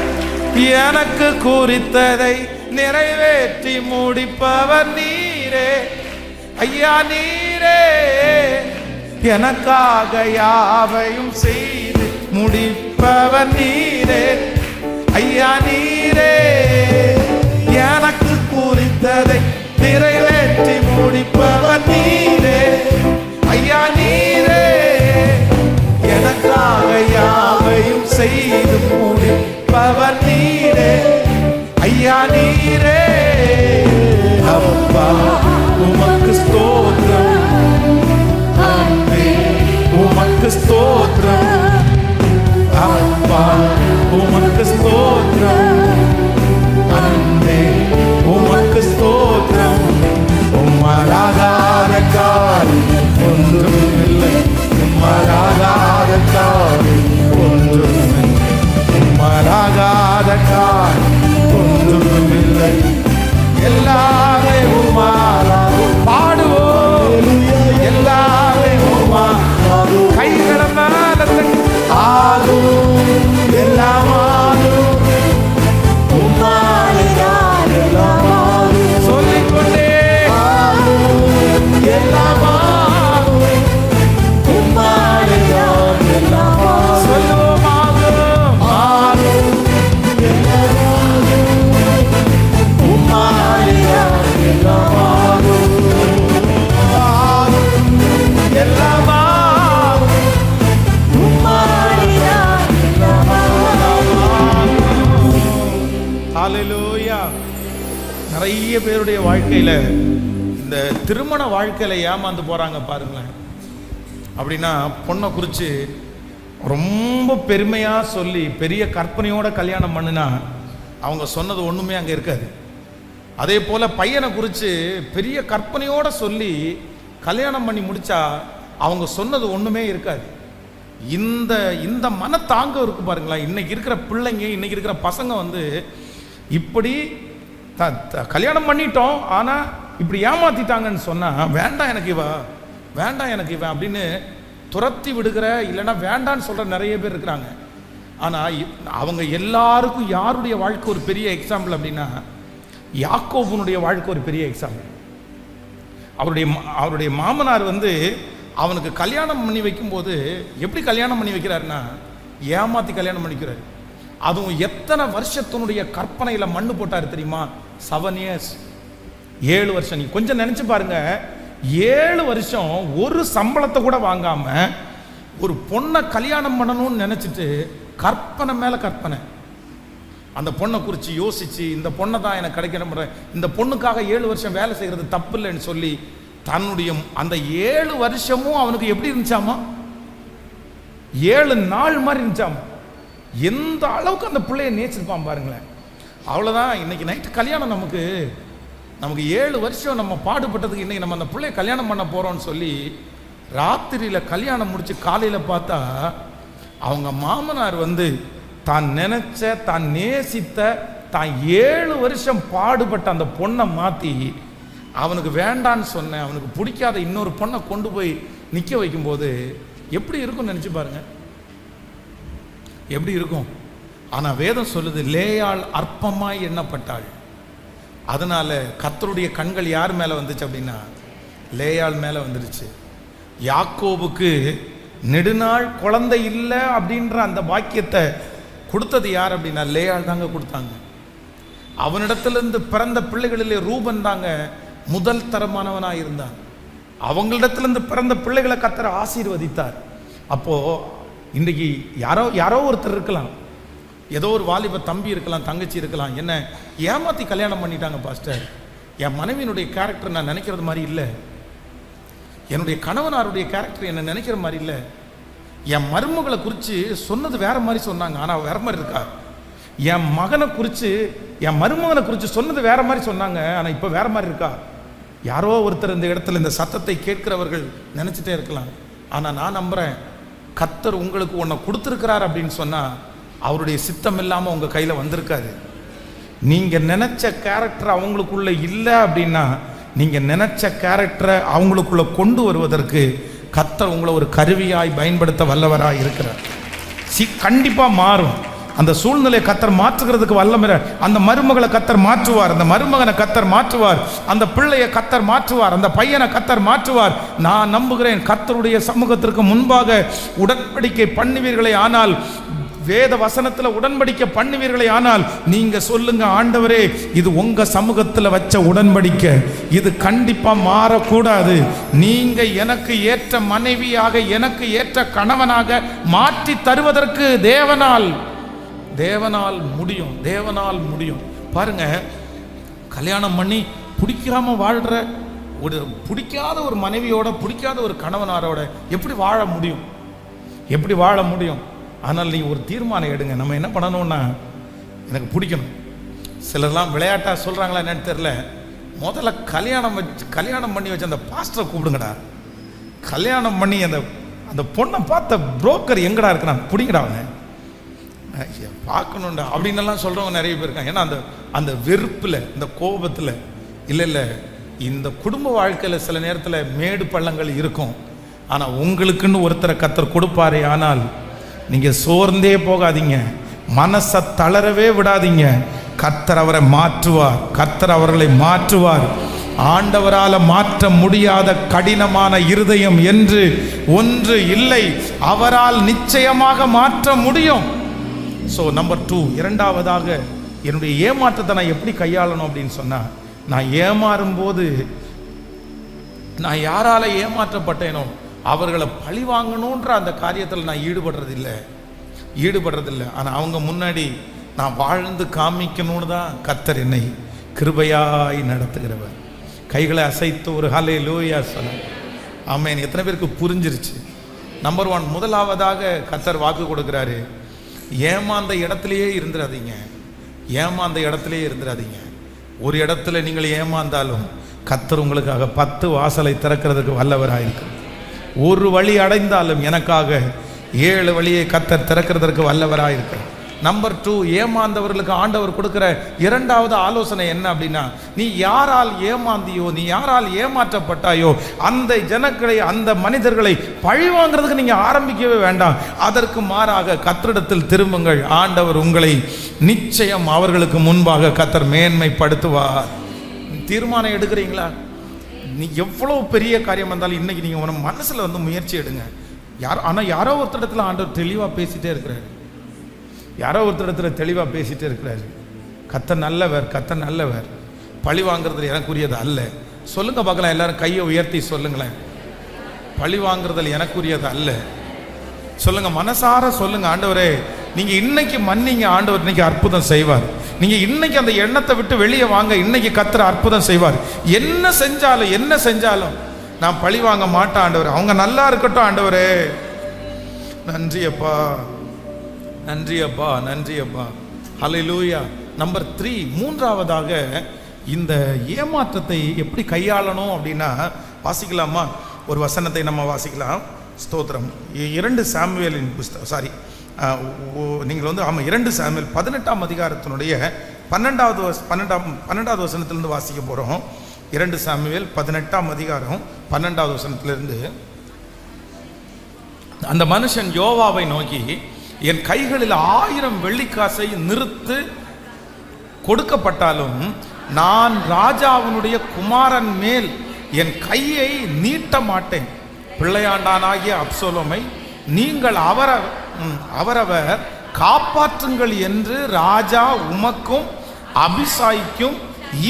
எனக்கு குறித்ததை நிறைவேற்றி முடிப்பவர் நீரே ஐயா நீரே, எனக்காக யாவையும் செய்து முடிப்பவர் நீரே ஐயா நீரே, எனக்கு குறித்ததை நிறைவேற்றி முடிப்பவர் நீரே ஐயா நீரே, எனக்காக யாவையும் செய்து முடிப்பவர் நீரே ஐயா நீரே. அப்பா உமக்கு ஸ்தோத்திரம், உமக்கு ஸ்தோத்திரம், அப்பா உமக்கு ஸ்தோத்திரம், அன்பே உமக்கு ஸ்தோத்திரம், உம்மலாகாத காரியம் ஒன்றுமில்லை, உம்மலாகாத காரியம் ஒன்றுமில்லை, நிறைய பேருடைய வாழ்க்கையில இந்த திருமண வாழ்க்கையில ஏமாந்து போறாங்க பாருங்களேன். அப்படின்னா பொண்ணை குறித்து ரொம்ப பெருமையா சொல்லி பெரிய கற்பனையோட கல்யாணம் பண்ணுனா அவங்க சொன்னது ஒண்ணுமே அங்க இருக்காது. அதே போல பையனை குறித்து பெரிய கற்பனையோட சொல்லி கல்யாணம் பண்ணி முடிச்சா அவங்க சொன்னது ஒண்ணுமே இருக்காது. இந்த இந்த மனத்தாங்க இருக்கு பாருங்களா. இன்னைக்கு இருக்கிற பிள்ளைங்க, இன்னைக்கு இருக்கிற பசங்க இப்படி கல்யாணம் பண்ணிட்டோம் ஆனா இப்படி ஏமாத்திட்டாங்கன்னு சொன்னா, வேண்டாம் எனக்கு இவ, வேண்டாம் எனக்கு இவன் அப்படின்னு துரத்தி விடுகிற, இல்லைன்னா வேண்டான்னு சொல்ற நிறைய பேர் இருக்கிறாங்க. ஆனா அவங்க எல்லாருக்கும் யாருடைய வாழ்க்கை ஒரு பெரிய எக்ஸாம்பிள் அப்படின்னா, யாக்கோபுனுடைய வாழ்க்கை ஒரு பெரிய எக்ஸாம்பிள். அவருடைய மாமனார் அவனுக்கு கல்யாணம் பண்ணி வைக்கும்போது எப்படி கல்யாணம் பண்ணி வைக்கிறாருன்னா, ஏமாத்தி கல்யாணம் பண்ணிக்கிறாரு. அதுவும் எத்தனை வருஷத்தினுடைய கற்பனையில மண்ணு போட்டாரு தெரியுமா? 7 years, 7 வருஷம். நீ கொஞ்சம் நினைச்சு பாருங்க, 7 வருஷம் ஒரு சம்பளத்தை கூட வாங்காம ஒரு பொண்ணை கல்யாணம் பண்ணணும்னு நினைச்சிட்டு கற்பனை மேல கற்பனை. அந்த பொண்ணை குறித்து யோசிச்சு, இந்த பொண்ணை தான் எனக்கு கிடைக்கணும், இந்த பொண்ணுக்காக 7 வருஷம் வேலை செய்யறது தப்பு இல்லைன்னு சொல்லி தன்னுடைய அந்த 7 வருஷமும் அவனுக்கு எப்படி இருந்துச்சாமா? 7 நாள் மாதிரி இருந்துச்சாமா. எந்த அளவுக்கு அந்த பிள்ளைய நேசிருப்பான் பாருங்களேன். அவ்வளோதான். இன்னைக்கு நைட்டு கல்யாணம், நமக்கு 7 வருஷம் நம்ம பாடுபட்டதுக்கு இன்னைக்கு நம்ம அந்த பிள்ளைய கல்யாணம் பண்ண போறோம்னு சொல்லி ராத்திரியில கல்யாணம் முடிச்சு காலையில பார்த்தா அவங்க மாமனார் தான் நினைச்ச, தான் நேசித்த, தான் 7 வருஷம் பாடுபட்ட அந்த பொண்ணை மாத்தி அவனுக்கு வேண்டான்னு சொன்ன, அவனுக்கு பிடிக்காத இன்னொரு பொண்ணை கொண்டு போய் நிக்க வைக்கும்போது எப்படி இருக்கும் நினைச்சு பாருங்க, எப்படி இருக்கும். ஆனா வேதம் சொல்லுது, லேயாள் அற்பமாய் எண்ணப்பட்டாள். அதனால கர்த்தருடைய கண்கள் யார் மேல வந்துச்சு அப்படின்னா, லேயாள் மேல வந்துருச்சு. யாக்கோபுக்கு நெடுநாள் குழந்தை இல்லை அப்படின்ற அந்த பாக்கியத்தை கொடுத்தது யார் அப்படின்னா, லேயாள் தாங்க கொடுத்தாங்க. அவனிடத்திலிருந்து பிறந்த பிள்ளைகளிலே ரூபன் தாங்க முதல் தரமானவனாக இருந்தான். அவங்களிடத்திலிருந்து பிறந்த பிள்ளைகளை கர்த்தர் ஆசீர்வதித்தார். அப்போ இன்றைக்கு யாரோ ஒருத்தர் இருக்கலாம், ஏதோ ஒரு வாலிப தம்பி இருக்கலாம், தங்கச்சி இருக்கலாம், என்ன ஏமாத்தி கல்யாணம் பண்ணிட்டாங்க பாஸ்டர், என் மனைவியினுடைய கேரக்டர் நான் நினைக்கிறது மாதிரி இல்லை, என்னுடைய கணவனாருடைய கேரக்டர் என்ன நினைக்கிற மாதிரி இல்லை, என் மருமகளை குறித்து சொன்னது வேற மாதிரி சொன்னாங்க ஆனால் வேற மாதிரி இருக்கா, என் மகனை குறித்து என் மருமகனை குறித்து சொன்னது வேற மாதிரி சொன்னாங்க ஆனால் இப்போ வேற மாதிரி இருக்கா. யாரோ ஒருத்தர் இந்த இடத்துல இந்த சத்தத்தை கேட்கிறவர்கள் நினைச்சிட்டே இருக்கலாம். ஆனால் நான் நம்புறேன், கர்த்தர் உங்களுக்கு ஒன்றை கொடுத்துருக்கிறார் அப்படின்னு சொன்னா அவருடைய சித்தம் இல்லாமல் உங்க கையில வந்திருக்காரு. நீங்க நினைச்ச கேரக்டர் அவங்களுக்குள்ள இல்லை அப்படின்னா, நீங்க நினைச்ச கேரக்டரை அவங்களுக்குள்ள கொண்டு வருவதற்கு கர்த்தர் உங்களை ஒரு கருவியாய் பயன்படுத்த வல்லவராய் இருக்கிறார். கண்டிப்பா மாறும். அந்த சூழ்நிலையை கர்த்தர் மாற்றுகிறதுக்கு வல்லமை. அந்த மருமகளை கர்த்தர் மாற்றுவார், அந்த மருமகனை கர்த்தர் மாற்றுவார், அந்த பிள்ளையை கர்த்தர் மாற்றுவார், அந்த பையனை கர்த்தர் மாற்றுவார். நான் நம்புகிறேன், கர்த்தருடைய சமூகத்திற்கு முன்பாக உடன்படிக்கை பண்ணுவீர்களே ஆனால், வேத வசனத்துல உடன்படிக்கை பண்ணுவீர்களே ஆனால், நீங்க சொல்லுங்க, ஆண்டவரே இது உங்க சமூகத்துல வச்ச உடன்படிக்கை, இது கண்டிப்பா மாறக்கூடாது. நீங்க எனக்கு ஏற்ற மனைவியாக, எனக்கு ஏற்ற கணவனாக மாற்றி தருவதற்கு தேவனால் முடியும், தேவனால் முடியும். பாருங்க, கல்யாணம் பண்ணி பிடிக்காம வாழ்ற பிடிக்காத ஒரு மனைவியோட, பிடிக்காத ஒரு கணவனாரோட எப்படி வாழ முடியும்? எப்படி வாழ முடியும்? ஆனால் நீ ஒரு தீர்மானம் எடுங்க. நம்ம என்ன பண்ணணும்னா, எனக்கு பிடிக்கணும். சிலர்லாம் விளையாட்டா சொல்றாங்களா என்னன்னு தெரியல, முதல்ல கல்யாணம் பண்ணி வச்சு அந்த பாஸ்டரை கூப்பிடுங்கடா, கல்யாணம் பண்ணி அந்த பொண்ணை பார்த்த புரோக்கர் எங்கடா இருக்கிறான், பிடிங்கடா அவனை பார்க்கணுண்டா அப்படின்னு சொல்றவங்க நிறைய பேர் இருக்காங்க. ஏன்னா அந்த வெறுப்புல, இந்த கோபத்துல, இல்லை இந்த குடும்ப வாழ்க்கையில சில நேரத்தில் மேடு பள்ளங்கள் இருக்கும். ஆனா உங்களுக்குன்னு ஒருத்தரை கர்த்தர் கொடுப்பாரே, ஆனால் நீங்க சோர்ந்தே போகாதீங்க, மனசை தளரவே விடாதீங்க. கர்த்தர் அவரை மாற்றுவார், கர்த்தர் அவர்களை மாற்றுவார். ஆண்டவரால் மாற்ற முடியாத கடினமான இருதயம் என்று ஒன்று இல்லை, அவரால் நிச்சயமாக மாற்ற முடியும். ஸோ நம்பர் 2, இரண்டாவதாக என்னுடைய ஏமாற்றத்தை நான் எப்படி கையாளணும் அப்படின்னு சொன்னா, நான் ஏமாறும் போது நான் யாரால ஏமாற்றப்பட்டேனோ அவர்களை பழி வாங்கணுன்ற அந்த காரியத்தில் நான் ஈடுபடுறதில்லை. ஆனால் அவங்க முன்னாடி நான் வாழ்ந்து காமிக்கணும்னு தான் கர்த்தர் என்னை கிருபையாய் நடத்துகிறவர். கைகளை அசைத்து ஒரு ஹல்லேலூயா சொல்ல. ஆமென். எத்தனை பேருக்கு புரிஞ்சிருச்சு? நம்பர் 1, முதலாவதாக கர்த்தர் வாக்கு கொடுக்கிறாரு, ஏமாந்த இடத்துலையே இருந்துடாதீங்க. ஏமாந்த இடத்துலையே இருந்துடாதீங்க. ஒரு இடத்துல நீங்கள் ஏமாந்தாலும் கர்த்தர் உங்களுக்காக 10 வாசலை திறக்கிறதுக்கு வல்லவராயிருக்கிறார். ஒரு வழி அடைந்தாலும் எனக்காக 7 வழியை கர்த்தர் திறக்கிறதற்கு வல்லவராயிருக்கிறார். நம்பர் 2, ஏமாந்தவர்களுக்கு ஆண்டவர் கொடுக்கிற 2வது ஆலோசனை என்ன அப்படின்னா, நீ யாரால் ஏமாந்தியோ, நீ யாரால் ஏமாற்றப்பட்டாயோ, அந்த ஜனங்களை, அந்த மனிதர்களை பழி வாங்குறதுக்கு நீங்க ஆரம்பிக்கவே வேண்டாம். அதற்கு மாறாக கர்த்தரிடத்தில் திரும்புங்கள். ஆண்டவர் உங்களை நிச்சயம் அவர்களுக்கு முன்பாக கர்த்தர் மேன்மைப்படுத்துவார். தீர்மானம் எடுக்கிறீங்களா? நீ எவ்வளவு பெரிய காரியம் வந்தாலும் இன்னைக்கு நீங்க உன மனசுல முயற்சி எடுங்க. ஆனால் யாரோ ஒருத்தரிடத்துல ஆண்டவர் தெளிவா பேசிட்டே இருக்கிறாரு. யாரோ ஒருத்தரிடத்துல தெளிவா பேசிட்டே இருக்கிறாரு. கர்த்தர் நல்லவர், கர்த்தர் நல்லவர். பழி வாங்குறதுல எனக்குரியது அல்ல. சொல்லுங்க பார்க்கலாம், எல்லாரும் கையை உயர்த்தி சொல்லுங்களேன். பழி வாங்குறதுல எனக்குரியது அல்ல. சொல்லுங்க, மனசார சொல்லுங்க. ஆண்டவரே, நீங்க இன்னைக்கு மன்னிங்க, ஆண்டவர் இன்னைக்கு அற்புதம் செய்வார். நீங்க இன்னைக்கு அந்த எண்ணத்தை விட்டு வெளியே வாங்க, இன்னைக்கு கர்த்தர் அற்புதம் செய்வார். என்ன செஞ்சாலும் நான் பழி வாங்க மாட்டேன் ஆண்டவரே. அவங்க நல்லா இருக்கட்டும் ஆண்டவரே. நன்றி அப்பா, நன்றி அப்பா, நன்றி அப்பா. ஹல்லேலூயா. நம்பர் 3, மூன்றாவதாக இந்த ஏமாற்றத்தை எப்படி கையாளணும் அப்படின்னா, வாசிக்கலாமா? ஒரு வசனத்தை நம்ம வாசிக்கலாம். ஸ்தோத்திரம். 2 சாமுவேலின் புஸ்தகம், சாரி, நீங்கள் 2 சாமுவேல் 18ஆம் அதிகாரத்தினுடைய 12வது வசனத்திலிருந்து வாசிக்க போகிறோம். 2 சாமுவேல் 18ஆம் அதிகாரம் 12வது வசனத்திலிருந்து. அந்த மனுஷன் யோவாவை நோக்கி, என் கைகளில் 1000 வெள்ளிக்காசை நிறுத்து கொடுக்கப்பட்டாலும் நான் ராஜாவினுடைய குமாரன் மேல் என் கையை நீட்ட மாட்டேன். பிள்ளையாண்டானாகிய அப்சலோமை நீங்கள் அவரவர் காப்பாற்றுங்கள் என்று ராஜா உமக்கும் அபிசாய்க்கும்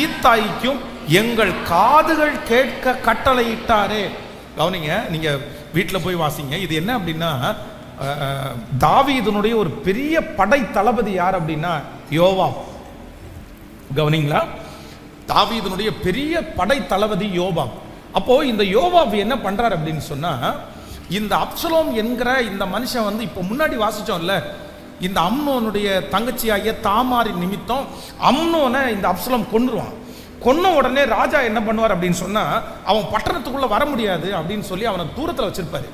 ஈத்தாய்க்கும் எங்கள் காதுகள் கேட்க கட்டளையிட்டாரே. கவனிங்க, நீங்க வீட்டில் போய் வாசிங்க. இது என்ன அப்படின்னா, தாவீதுனுடைய ஒரு பெரிய படை தளபதி யார் அப்படின்னா யோவாப். கவனிங்களா, தாவீதுனுடைய பெரிய படை தளபதி யோவாப். அப்போ இந்த யோவாப் என்ன பண்றாரு அப்படின்னு சொன்னா, இந்த அப்சலோம் என்கிற இந்த மனுஷன் இப்போ முன்னாடி வாசிச்சோம்ல, இந்த அம்னோனுடைய தங்கச்சியாகிய தாமாரின் நிமித்தம் அம்னோனை இந்த அப்சலோம் கொன்றுவான். கொன்ன உடனே ராஜா என்ன பண்ணுவார் அப்படின்னு சொன்னா, அவன் பட்டணத்துக்குள்ள வர முடியாது அப்படின்னு சொல்லி அவனை தூரத்தில் வச்சிருப்பாரு.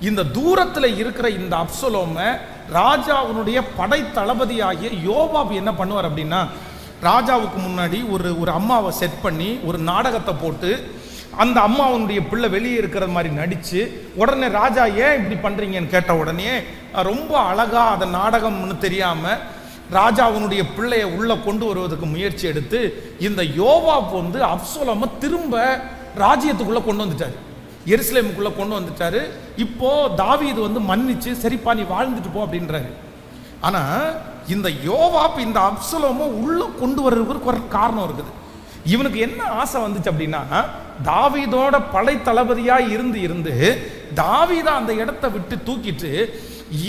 இந்த தூரத்தில் இருக்கிற இந்த அப்சலோமை ராஜாவுடைய படை தளபதியாகிய யோவாப் என்ன பண்ணுவார் அப்படின்னா, ராஜாவுக்கு முன்னாடி ஒரு அம்மாவை செட் பண்ணி ஒரு நாடகத்தை போட்டு, அந்த அம்மாவனுடைய பிள்ளை வெளியே இருக்கிற மாதிரி நடிச்சு, உடனே ராஜா ஏன் இப்படி பண்றீங்கன்னு கேட்ட உடனே ரொம்ப அழகா அதை நாடகம்னு தெரியாம ராஜாவுடைய பிள்ளைய உள்ள கொண்டு வருவதற்கு முயற்சி எடுத்து இந்த யோவாப் அப்சலோமை திரும்ப ராஜ்யத்துக்குள்ள கொண்டு வந்துட்டாரு, எருசலேமுக்குள்ள கொண்டு வந்துட்டாரு. இப்போ தாவீது மன்னிச்சு, சரிப்பா நீ வாழ்ந்துட்டு போ அப்படின்றாரு. ஆனா இந்த யோவாப் இந்த அப்சலோமை உள்ள கொண்டு வர்றதுக்கு ஒரு காரணம் இருக்குது. இவனுக்கு என்ன ஆசை வந்துச்சு அப்படின்னா, தாவீதோட படை தளபதியா இருந்து தாவீதை அந்த இடத்தை விட்டு தூக்கிட்டு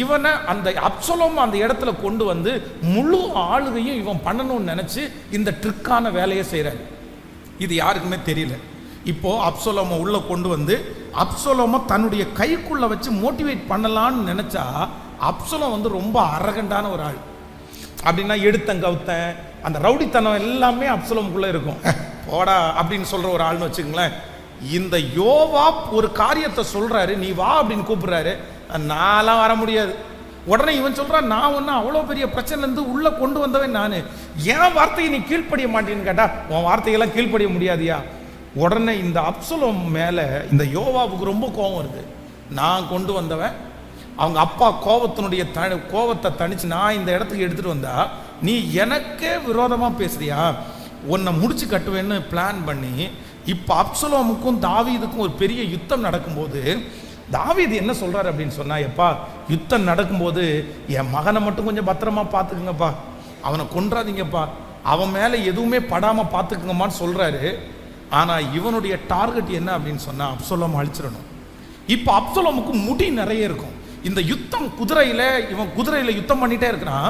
இவனை அந்த அப்சலோம் அந்த இடத்துல கொண்டு வந்து முழு ஆளுகையும் இவன் பண்ணணும்னு நினைச்சு இந்த ட்ரிக்கான வேலையை செய்யறாரு. இது யாருக்குமே தெரியல. இப்போ அப்சலோமை உள்ள கொண்டு வந்து அப்சலோமை தன்னுடைய கைக்குள்ள வச்சு மோட்டிவேட் பண்ணலான்னு நினைச்சா, அப்சலோம் ரொம்ப அரகண்டான ஒரு ஆள். அப்படின்னா எடுத்தன் கவுத்தன் அந்த ரவுடித்தனம் எல்லாமே அப்சலோமுக்குள்ள இருக்கும். போடா அப்படின்னு சொல்ற ஒரு ஆள்னு வச்சுங்களேன். இந்த யோவாப் ஒரு காரியத்தை சொல்றாரு, நீ வா அப்படின்னு கூப்பிடுறாரு. நான்லாம் வர முடியாது. உடனே இவன் சொல்றான், நான் ஒன்னும் அவ்வளோ பெரிய பிரச்சனை இருந்து உள்ள கொண்டு வந்தவன் நான், என் வார்த்தையை நீ கீழ்ப்படிய மாட்டேன்னு கேட்டா, உன் வார்த்தையெல்லாம் கீழ்ப்படிய முடியாதியா? உடனே இந்த அப்சலோம் மேல இந்த யோவாவுக்கு ரொம்ப கோபம் வருது. நான் கொண்டு வந்தவன், அவங்க அப்பா கோபத்தை தணிச்சு நான் இந்த இடத்துக்கு எடுத்துட்டு வந்தா நீ எனக்கே விரோதமா பேசுறியா? உன்னை முடிச்சு கட்டுவேன்னு பிளான் பண்ணி இப்ப அப்சலோமுக்கும் தாவீதுக்கும் ஒரு பெரிய யுத்தம் நடக்கும்போது தாவீது என்ன சொல்றாரு அப்படின்னு சொன்னா, எப்பா யுத்தம் நடக்கும்போது என் மகனை மட்டும் கொஞ்சம் பத்திரமா பார்த்துக்குங்கப்பா, அவனை கொன்றாதீங்கப்பா, அவன் மேல எதுவுமே படாம பார்த்துக்குங்கம்மான்னு சொல்றாரு. ஆனா இவனுடைய டார்கெட் என்ன அப்படின்னு சொன்னா, அப்சலோம் அழிச்சிடணும். இப்ப அப்சலோமுக்கு முடி நிறைய இருக்கும். இந்த யுத்தம் குதிரையில, இவன் குதிரையில யுத்தம் பண்ணிட்டே இருக்கிறான்.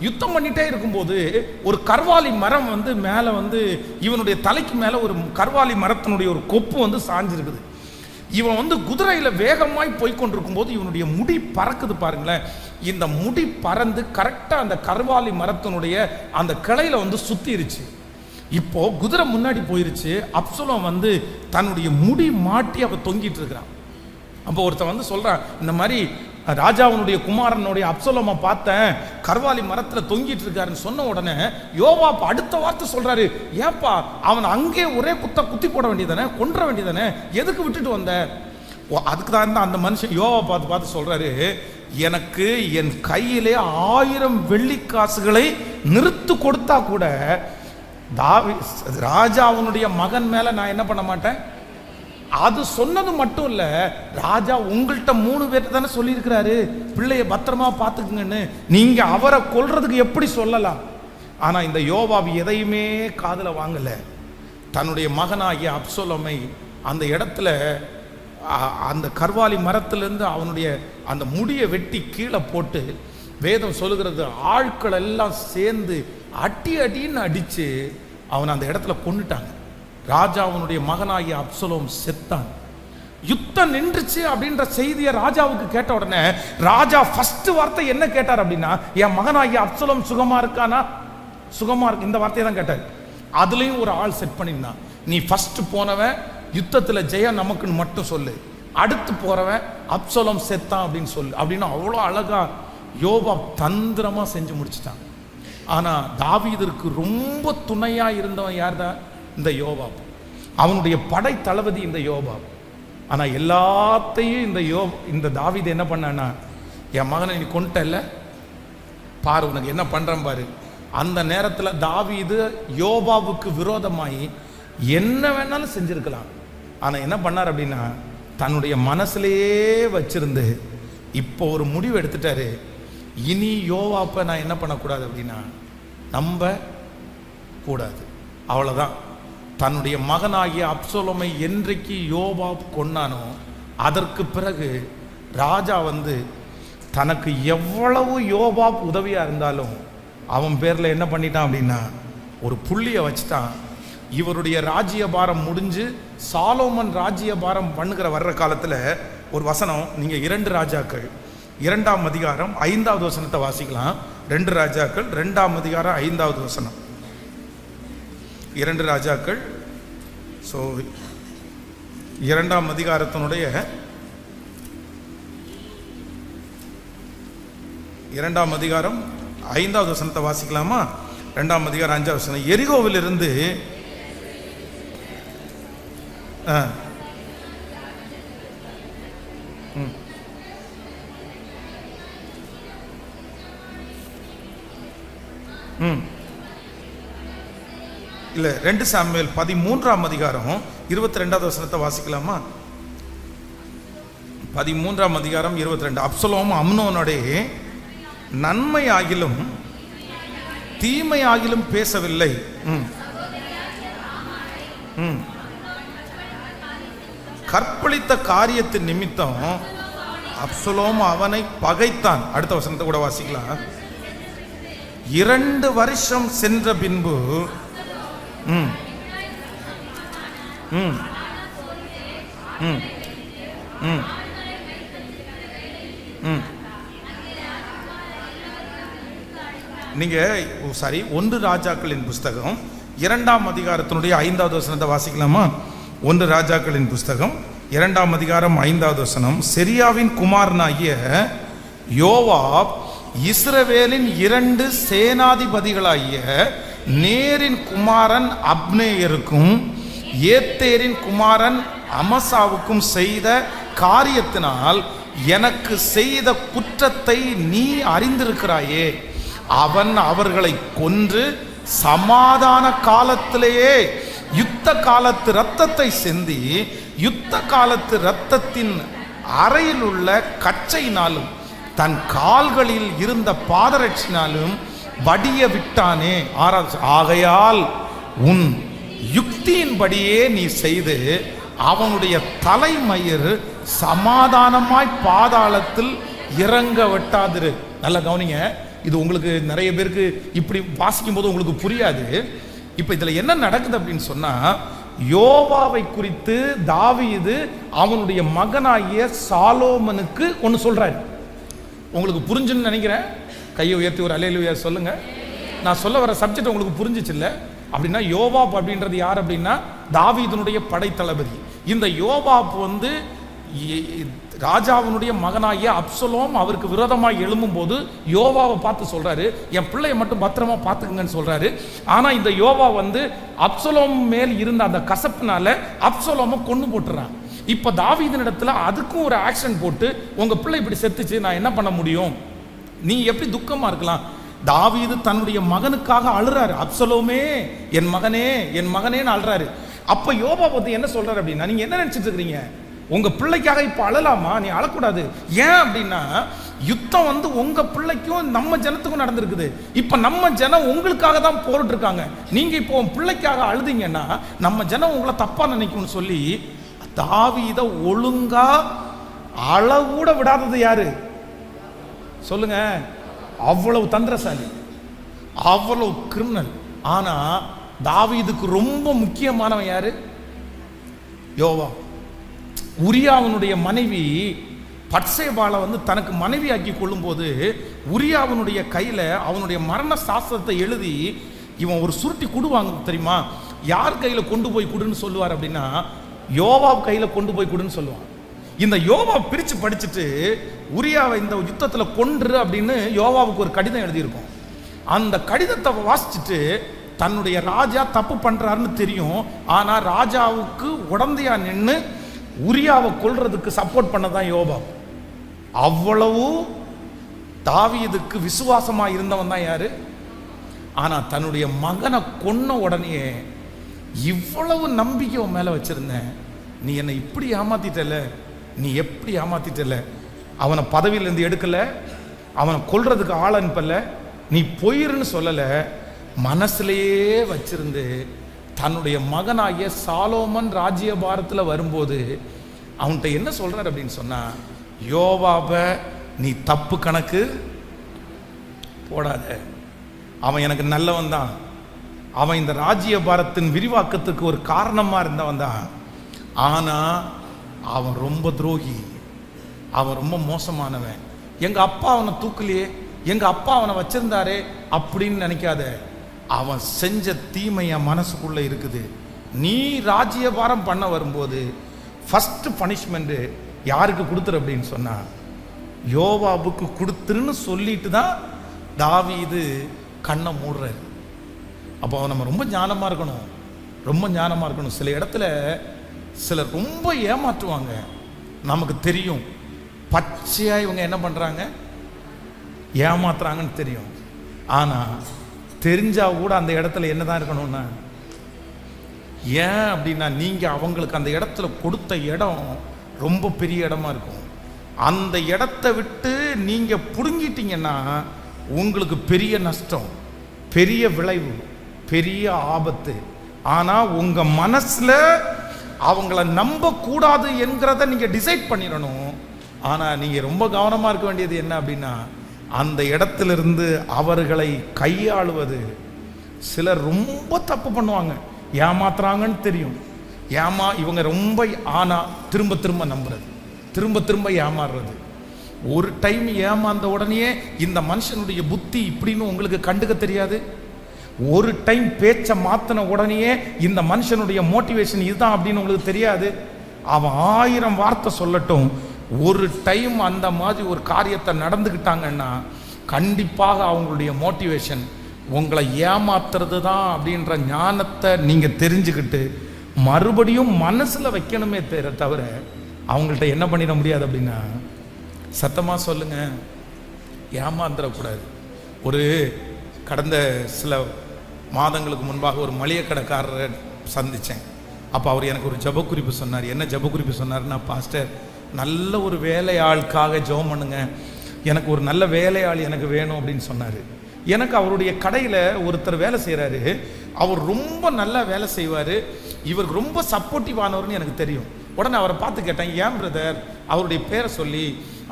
யுத்தம் பண்ணிட்டே இருக்கும்போது ஒரு கர்வாலி மரம் வந்து மேல வந்து இவனுடைய தலைக்கு மேல ஒரு கர்வாலி மரத்தினுடைய ஒரு கொப்பு வந்து சாஞ்சிருக்குது. இவன் வந்து குதிரையில வேகமாய் போய்கொண்டிருக்கும் போது இவனுடைய முடி பறக்குது பாருங்களேன். இந்த முடி பறந்து கரெக்டா அந்த கர்வாலி மரத்தினுடைய அந்த கிளையில வந்து சுத்திருச்சு. இப்போ குதிரை முன்னாடி போயிருச்சு. அப்சலோம் வந்து தன்னுடைய முடி மாட்டி அவ தொங்கிட்டு இருக்கிறான். அப்போ ஒருத்தன் வந்து சொல்றான், இந்த மாதிரி ராஜாவுடைய குமாரனுடைய அப்சலோமை பார்த்தேன், கர்வாலி மரத்துல தொங்கிட்டு இருக்காருன்னு சொன்ன உடனே யோவாப் அடுத்த வார்த்தை சொல்றாரு, ஏப்பா அவன் அங்கே ஒரே குத்தி போட வேண்டியதானே, கொன்ற வேண்டியதானே, எதுக்கு விட்டுட்டு வந்த? அதுக்கு தான் அந்த மனுஷன் யோவா பார்த்து சொல்றாரு, எனக்கு என் கையிலே 1000 வெள்ளிக்காசுகளை நிறுத்து கொடுத்தா கூட ராஜாவுடைய மகன் மேல நான் என்ன பண்ண மாட்டேன். அது சொன்னது மட்டும் இல்ல, ராஜா உங்கள்கிட்ட 3 பேர்ட்ட தானே சொல்லியிருக்கிறாரு பிள்ளைய பத்திரமா பார்த்துக்குங்கன்னு, நீங்க அவரை கொல்றதுக்கு எப்படி சொல்லலாம்? ஆனா இந்த யோவாப் எதையுமே காதுல வாங்கல. தன்னுடைய மகனாகிய அப்சலோமை அந்த இடத்துல அந்த கர்வாலி மரத்திலிருந்து அவனுடைய அந்த முடியை வெட்டி கீழே போட்டு, வேதம் சொல்லுகிறது ஆட்கள் எல்லாம் சேர்ந்து அடின்னு அடிச்சு அவனை அந்த இடத்துல கொன்னுட்டாங்க. ராஜாவுடைய மகனாகிய அப்சலோம் செத்தான். யுத்தம் நின்றுச்சு அப்படின்ற செய்தியை ராஜாவுக்கு கேட்ட உடனே ராஜா ஃபர்ஸ்ட் வார்த்தை என்ன கேட்டார் அப்படின்னா, என் மகனாகிய அப்சலோம் சுகமா இருக்கானா? சுகமா இருக்கு, இந்த வார்த்தையை தான் கேட்டார். அதுலயும் ஒரு ஆள் செட் பண்ணிருந்தான், நீ ஃபர்ஸ்ட் போனவன் யுத்தத்துல ஜெயம் நமக்குன்னு மட்டும் சொல்லு, அடுத்து போறவன் அப்சலோம் செத்தான் அப்படின்னு சொல்லு அப்படின்னு அவ்வளோ அழகா யோவாப் தந்திரமா செஞ்சு முடிச்சிட்டான். ஆனா தாவீதுக்கு ரொம்ப துணையா இருந்தவன் யார் தான்? இந்த யோவாப். அவனுடைய படை தளபதி இந்த யோவாப். ஆனா எல்லாத்தையும் இந்த தாவீது என்ன பண்ணானா, என் மகனை நீ கொண்டல்ல பாரு, உனக்கு என்ன பண்றேன் பாரு. அந்த நேரத்தில் தாவீது யோவாவுக்கு விரோதமாய் என்ன வேணாலும் செஞ்சிருக்கலாம். ஆனா என்ன பண்ணார் அப்படின்னா, தன்னுடைய மனசுலேயே வச்சிருந்து இப்போ ஒரு முடிவு எடுத்துட்டாரு, இனி யோவாப்பை நான் என்ன பண்ணக்கூடாது அப்படின்னா நம்ப கூடாது. அவ்வளோதான். தன்னுடைய மகனாகிய அப்சலோமை என்றைக்கு யோவாப் கொன்னானோ அதற்கு பிறகு ராஜா வந்து தனக்கு எவ்வளவு யோவாப் உதவியா இருந்தாலும் அவன் பேர்ல என்ன பண்ணிட்டான் அப்படின்னா ஒரு புள்ளியை வச்சுட்டான். இவருடைய ராஜ்யபாரம் முடிஞ்சு சாலோமன் ராஜ்யபாரம் பண்ணுகிற வர்ற காலத்தில் ஒரு வசனம், நீங்க 2 ராஜாக்கள் 2ஆம் அதிகாரம் 5வது வசனத்தை வாசிக்கலாம். 2 ராஜாக்கள் 2ஆம் அதிகாரம் 5வது வசனம். 2 ராஜாக்கள் 2ஆம் அதிகாரத்தினுடைய 2ஆம் அதிகாரம் 5வது வசனத்தை வாசிக்கலாமா? 2ஆம் அதிகாரம் 5வது வசனம். எரிகோவில் இருந்து இல்ல 2 சாமுவேல் 13ஆம் அதிகாரம் 22வது வசனத்தை வாசிக்கலாமா? 13ஆம் அதிகாரம் 22. அப்சலோம் அம்னோனுடைய நன்மை ஆகிலும் தீமை ஆகிலும் பேசவில்லை. கற்பழித்த காரியத்தின் நிமித்தம் அப்சலோம் அவனை பகைத்தான். அடுத்த வசனத்தை கூட வாசிக்கலாம். 2 வருஷம் சென்ற பின்பு நீங்க 1 ராஜாக்களின் புஸ்தகம் 2ஆம் அதிகாரத்தினுடைய 5வது வசனத்தை வாசிக்கலாமா? 1 ராஜாக்களின் புஸ்தகம் 2ஆம் அதிகாரம் 5வது வசனம். செரியாவின் குமாரனாகிய யோவாப் இஸ்ரவேலின் 2 சேனாதிபதிகளாகிய நேரின் குமாரன் அப்னேயருக்கும் ஏத்தேரின் குமாரன் அமசாவுக்கும் செய்த காரியத்தினால் எனக்கு செய்த குற்றத்தை நீ அறிந்திருக்கிறாயே. அவன் அவர்களை கொன்று சமாதான காலத்திலேயே யுத்த காலத்து இரத்தத்தை சிந்தி யுத்த காலத்து இரத்தத்தின் அறையில் உள்ள கச்சையினாலும் தன் கால்களில் இருந்த பாதரட்சினாலும் வடிய விட்டானே. ஆகையால் உன் யுக்தியின்படியே நீ செய்து அவனுடைய தலைமயிர் சமாதானமாய் பாதாளத்தில் இறங்க வெட்டாதிரு. நல்லா கவனிங்க, இது உங்களுக்கு நிறைய பேருக்கு இப்படி வாசிக்கும் போது உங்களுக்கு புரியாது. இப்ப இதுல என்ன நடக்குது அப்படின்னு சொன்னா, யோவாவை குறித்து தாவீது அவனுடைய மகனாகிய சாலோமனுக்கு ஒன்னு சொல்றாரு. உங்களுக்கு புரிஞ்சுன்னு நினைக்கிறேன். கையை உயர்த்தி ஒரு அல்லேலூயா சொல்லுங்க. நான் சொல்ல வர சப்ஜெக்ட் உங்களுக்கு புரிஞ்சிச்சு இல்ல? அப்படின்னா யோவாப் அப்படின்றது யார் அப்படின்னா தாவீதுனுடைய படைத்தளபதி. இந்த யோவாப் வந்து ராஜாவினுடைய மகனாகிய அப்சலோம் அவருக்கு விரோதமாக எழும்பும் போது யோவாவை பார்த்து சொல்றாரு, என் பிள்ளையை மட்டும் பத்திரமா பார்த்துக்குங்கன்னு சொல்றாரு. ஆனா இந்த யோவா வந்து அப்சலோம் மேல் இருந்த அந்த கசப்புனால அப்சலோமை கொண்டு போட்டுறான். இப்ப தாவீதின் இடத்துல அதுக்கும் ஒரு ஆக்ஷன் போட்டு, உங்க பிள்ளை இப்படி செத்துச்சு, நான் என்ன பண்ண முடியும், நீ எப்படி துக்கமா இருக்கலாம்? தாவீது தன்னுடைய மகனுக்காக அழுறாரு. அப்சலோமே என் மகனே என் மகனேன்னு அழுறாரு. அப்ப யோவா பத்தி என்ன சொல்றாரு அப்படின்னா, நீங்க என்ன நினைச்சிட்டு இருக்கீங்க, உங்க பிள்ளைக்காக இப்ப அழலாமா? நீ அழக்கூடாது. ஏன் அப்படின்னா யுத்தம் வந்து உங்க பிள்ளைக்கும் நம்ம ஜனத்துக்கும் நடந்திருக்குது. இப்ப நம்ம ஜனம் உங்களுக்காக தான் போரிட்டு இருக்காங்க. நீங்க இப்போ உன் பிள்ளைக்காக அழுதீங்கன்னா நம்ம ஜனம் உங்களை தப்பா நினைக்கும்னு சொல்லி தாவீத ஒழுங்கா அளவுட விடாதது யாரு சொல்லுங்க? அவ்வளவு தந்திரசாலி, அவ்வளவு கிரிமினல். ஆனா தாவீதுக்கு ரொம்ப முக்கியமானவன் யாரு? யோவா. உரியாவனுடைய மனைவி பட்சேபாளை வந்து தனக்கு மனைவி ஆக்கி கொள்ளும் போது உரியாவனுடைய கையில அவனுடைய மரண சாஸ்திரத்தை எழுதி இவன் ஒரு சுருட்டி குடுவாங்க தெரியுமா? யார் கையில கொண்டு போய் குடுன்னு சொல்லுவார் அப்படின்னா யோவாப் கையில கொண்டு போய் குடுன்னு சொல்லுவான். இந்த யோவா பிரிச்சு படிச்சுட்டு உரியாவை இந்த யுத்தத்துல கொன்று அப்படின்னு யோவாவுக்கு ஒரு கடிதம் எழுதியிருக்கும். அந்த கடிதத்தை வாசிச்சுட்டு தன்னுடைய ராஜா தப்பு பண்றாருன்னு தெரியும். ஆனா ராஜாவுக்கு உடந்தையா நின்று உரியாவை கொல்றதுக்கு சப்போர்ட் பண்ணதான் யோவாப். அவ்வளவு தாவீதுக்கு விசுவாசமா இருந்தவன் தான் யாரு? ஆனா தன்னுடைய மகனை கொன்ன உடனே இவ்வளவு நம்பிக்கை மேல வச்சிருந்தேன், நீ என்னை இப்படி ஏமாத்திட்டல, நீ எப்படி ஏமாத்திட்டல, அவனை பதவியிலிருந்து எடுக்கல, அவனை கொல்றதுக்கு ஆள் அனுப்பல, நீ போயிருன்னு சொல்லல, மனசுலேயே வச்சிருந்து தன்னுடைய மகனாகிய சாலோமன் ராஜ்யபாரத்தில் வரும்போது அவன்கிட்ட என்ன சொல்றார் அப்படின்னு சொன்னா, யோவாவை நீ தப்பு கணக்கு போடாத, அவன் எனக்கு நல்லவன் தான், அவன் இந்த ராஜ்யபாரத்தின் விரிவாக்கத்துக்கு ஒரு காரணமா இருந்தவன் தான், ஆனா அவன் ரொம்ப துரோகி, அவன் ரொம்ப மோசமானவன், எங்க அப்பா அவனை தூக்கலையே, எங்க அப்பா அவனை வச்சிருந்தாரே அப்படின்னு நினைக்காத, அவன் செஞ்ச தீமை என் மனசுக்குள்ள இருக்குது. நீ ராஜ்யபாரம் பண்ண வரும்போது ஃபர்ஸ்ட் பனிஷ்மெண்ட் யாருக்கு கொடுத்துரு அப்படின்னு சொன்னா யோவாபுக்கு கொடுத்துருன்னு சொல்லிட்டு தான் தாவீது கண்ணை மூடுறாரு. அப்போ நம்ம ரொம்ப ஞானமா இருக்கணும், ரொம்ப ஞானமா இருக்கணும். சில இடத்துல சிலர் ரொம்ப ஏமாற்றுவாங்க, நமக்கு தெரியும் பச்சையா இவங்க என்ன பண்றாங்க, ஏமாத்துறாங்கன்னு தெரியும். ஆனா தெரிஞ்சா கூட அந்த இடத்துல என்னதான் இருக்கணும்னா, ஏன் அப்படின்னா நீங்க அவங்களுக்கு அந்த இடத்துல கொடுத்த இடம் ரொம்ப பெரிய இடமா இருக்கும். அந்த இடத்தை விட்டு நீங்க புடுங்கிட்டீங்கன்னா உங்களுக்கு பெரிய நஷ்டம், பெரிய விளைவு, பெரிய ஆபத்து. ஆனா உங்க மனசுல அவங்கள நம்ப கூடாது என்கிறத நீங்க டிசைட் பண்ணிடணும். ஆனா நீங்க ரொம்ப கவனமா இருக்க வேண்டியது என்ன அப்படின்னா, அந்த இடத்திலிருந்து அவர்களை கையாளுவது. சிலர் ரொம்ப தப்பு பண்ணுவாங்க, ஏமாத்துறாங்கன்னு தெரியும், இவங்க ரொம்ப, ஆனா திரும்ப திரும்ப நம்புறது, திரும்ப திரும்ப ஏமாறுறது. ஒரு டைம் ஏமாந்த உடனே இந்த மனுஷனுடைய புத்தி இப்படின்னு உங்களுக்கு கண்டுக்க தெரியாது. ஒரு டைம் பேச்ச மாத்தின உடனே இந்த மனுஷனுடைய மோட்டிவேஷன் இதுதான் அப்படின்னு உங்களுக்கு தெரியாது. அவன் 1000 வார்த்தை சொல்லட்டும், ஒரு டைம் அந்த மாதிரி ஒரு காரியத்தை நடந்துக்கிட்டாங்கன்னா கண்டிப்பாக அவங்களுடைய மோட்டிவேஷன் உங்களை ஏமாத்துறது தான் அப்படின்ற ஞானத்தை நீங்க தெரிஞ்சுக்கிட்டு மறுபடியும் மனசுல வைக்கணுமே தவிர அவங்கள்ட்ட என்ன பண்ணிட முடியாது அப்படின்னா, சத்தமா சொல்லுங்க, ஏமாந்துடக்கூடாது. ஒரு கடந்த சில மாதங்களுக்கு முன்பாக ஒரு மளிகை கடைக்காரரை சந்தித்தேன். அப்போ அவர் எனக்கு ஒரு ஜப குறிப்பு சொன்னார். என்ன ஜப குறிப்பு சொன்னார்னா, பாஸ்டர் நல்ல ஒரு வேலையாளுக்காக ஜெபம் பண்ணுங்க, எனக்கு ஒரு நல்ல வேலையாள் எனக்கு வேணும் அப்படின்னு சொன்னார். எனக்கு அவருடைய கடையில் ஒருத்தர் வேலை செய்கிறாரு, அவர் ரொம்ப நல்லா வேலை செய்வார், இவர் ரொம்ப சப்போர்ட்டிவ் ஆனவர்னு எனக்கு தெரியும். உடனே அவரை பார்த்து கேட்டேன், ஏன் பிரதர், அவருடைய பேரை சொல்லி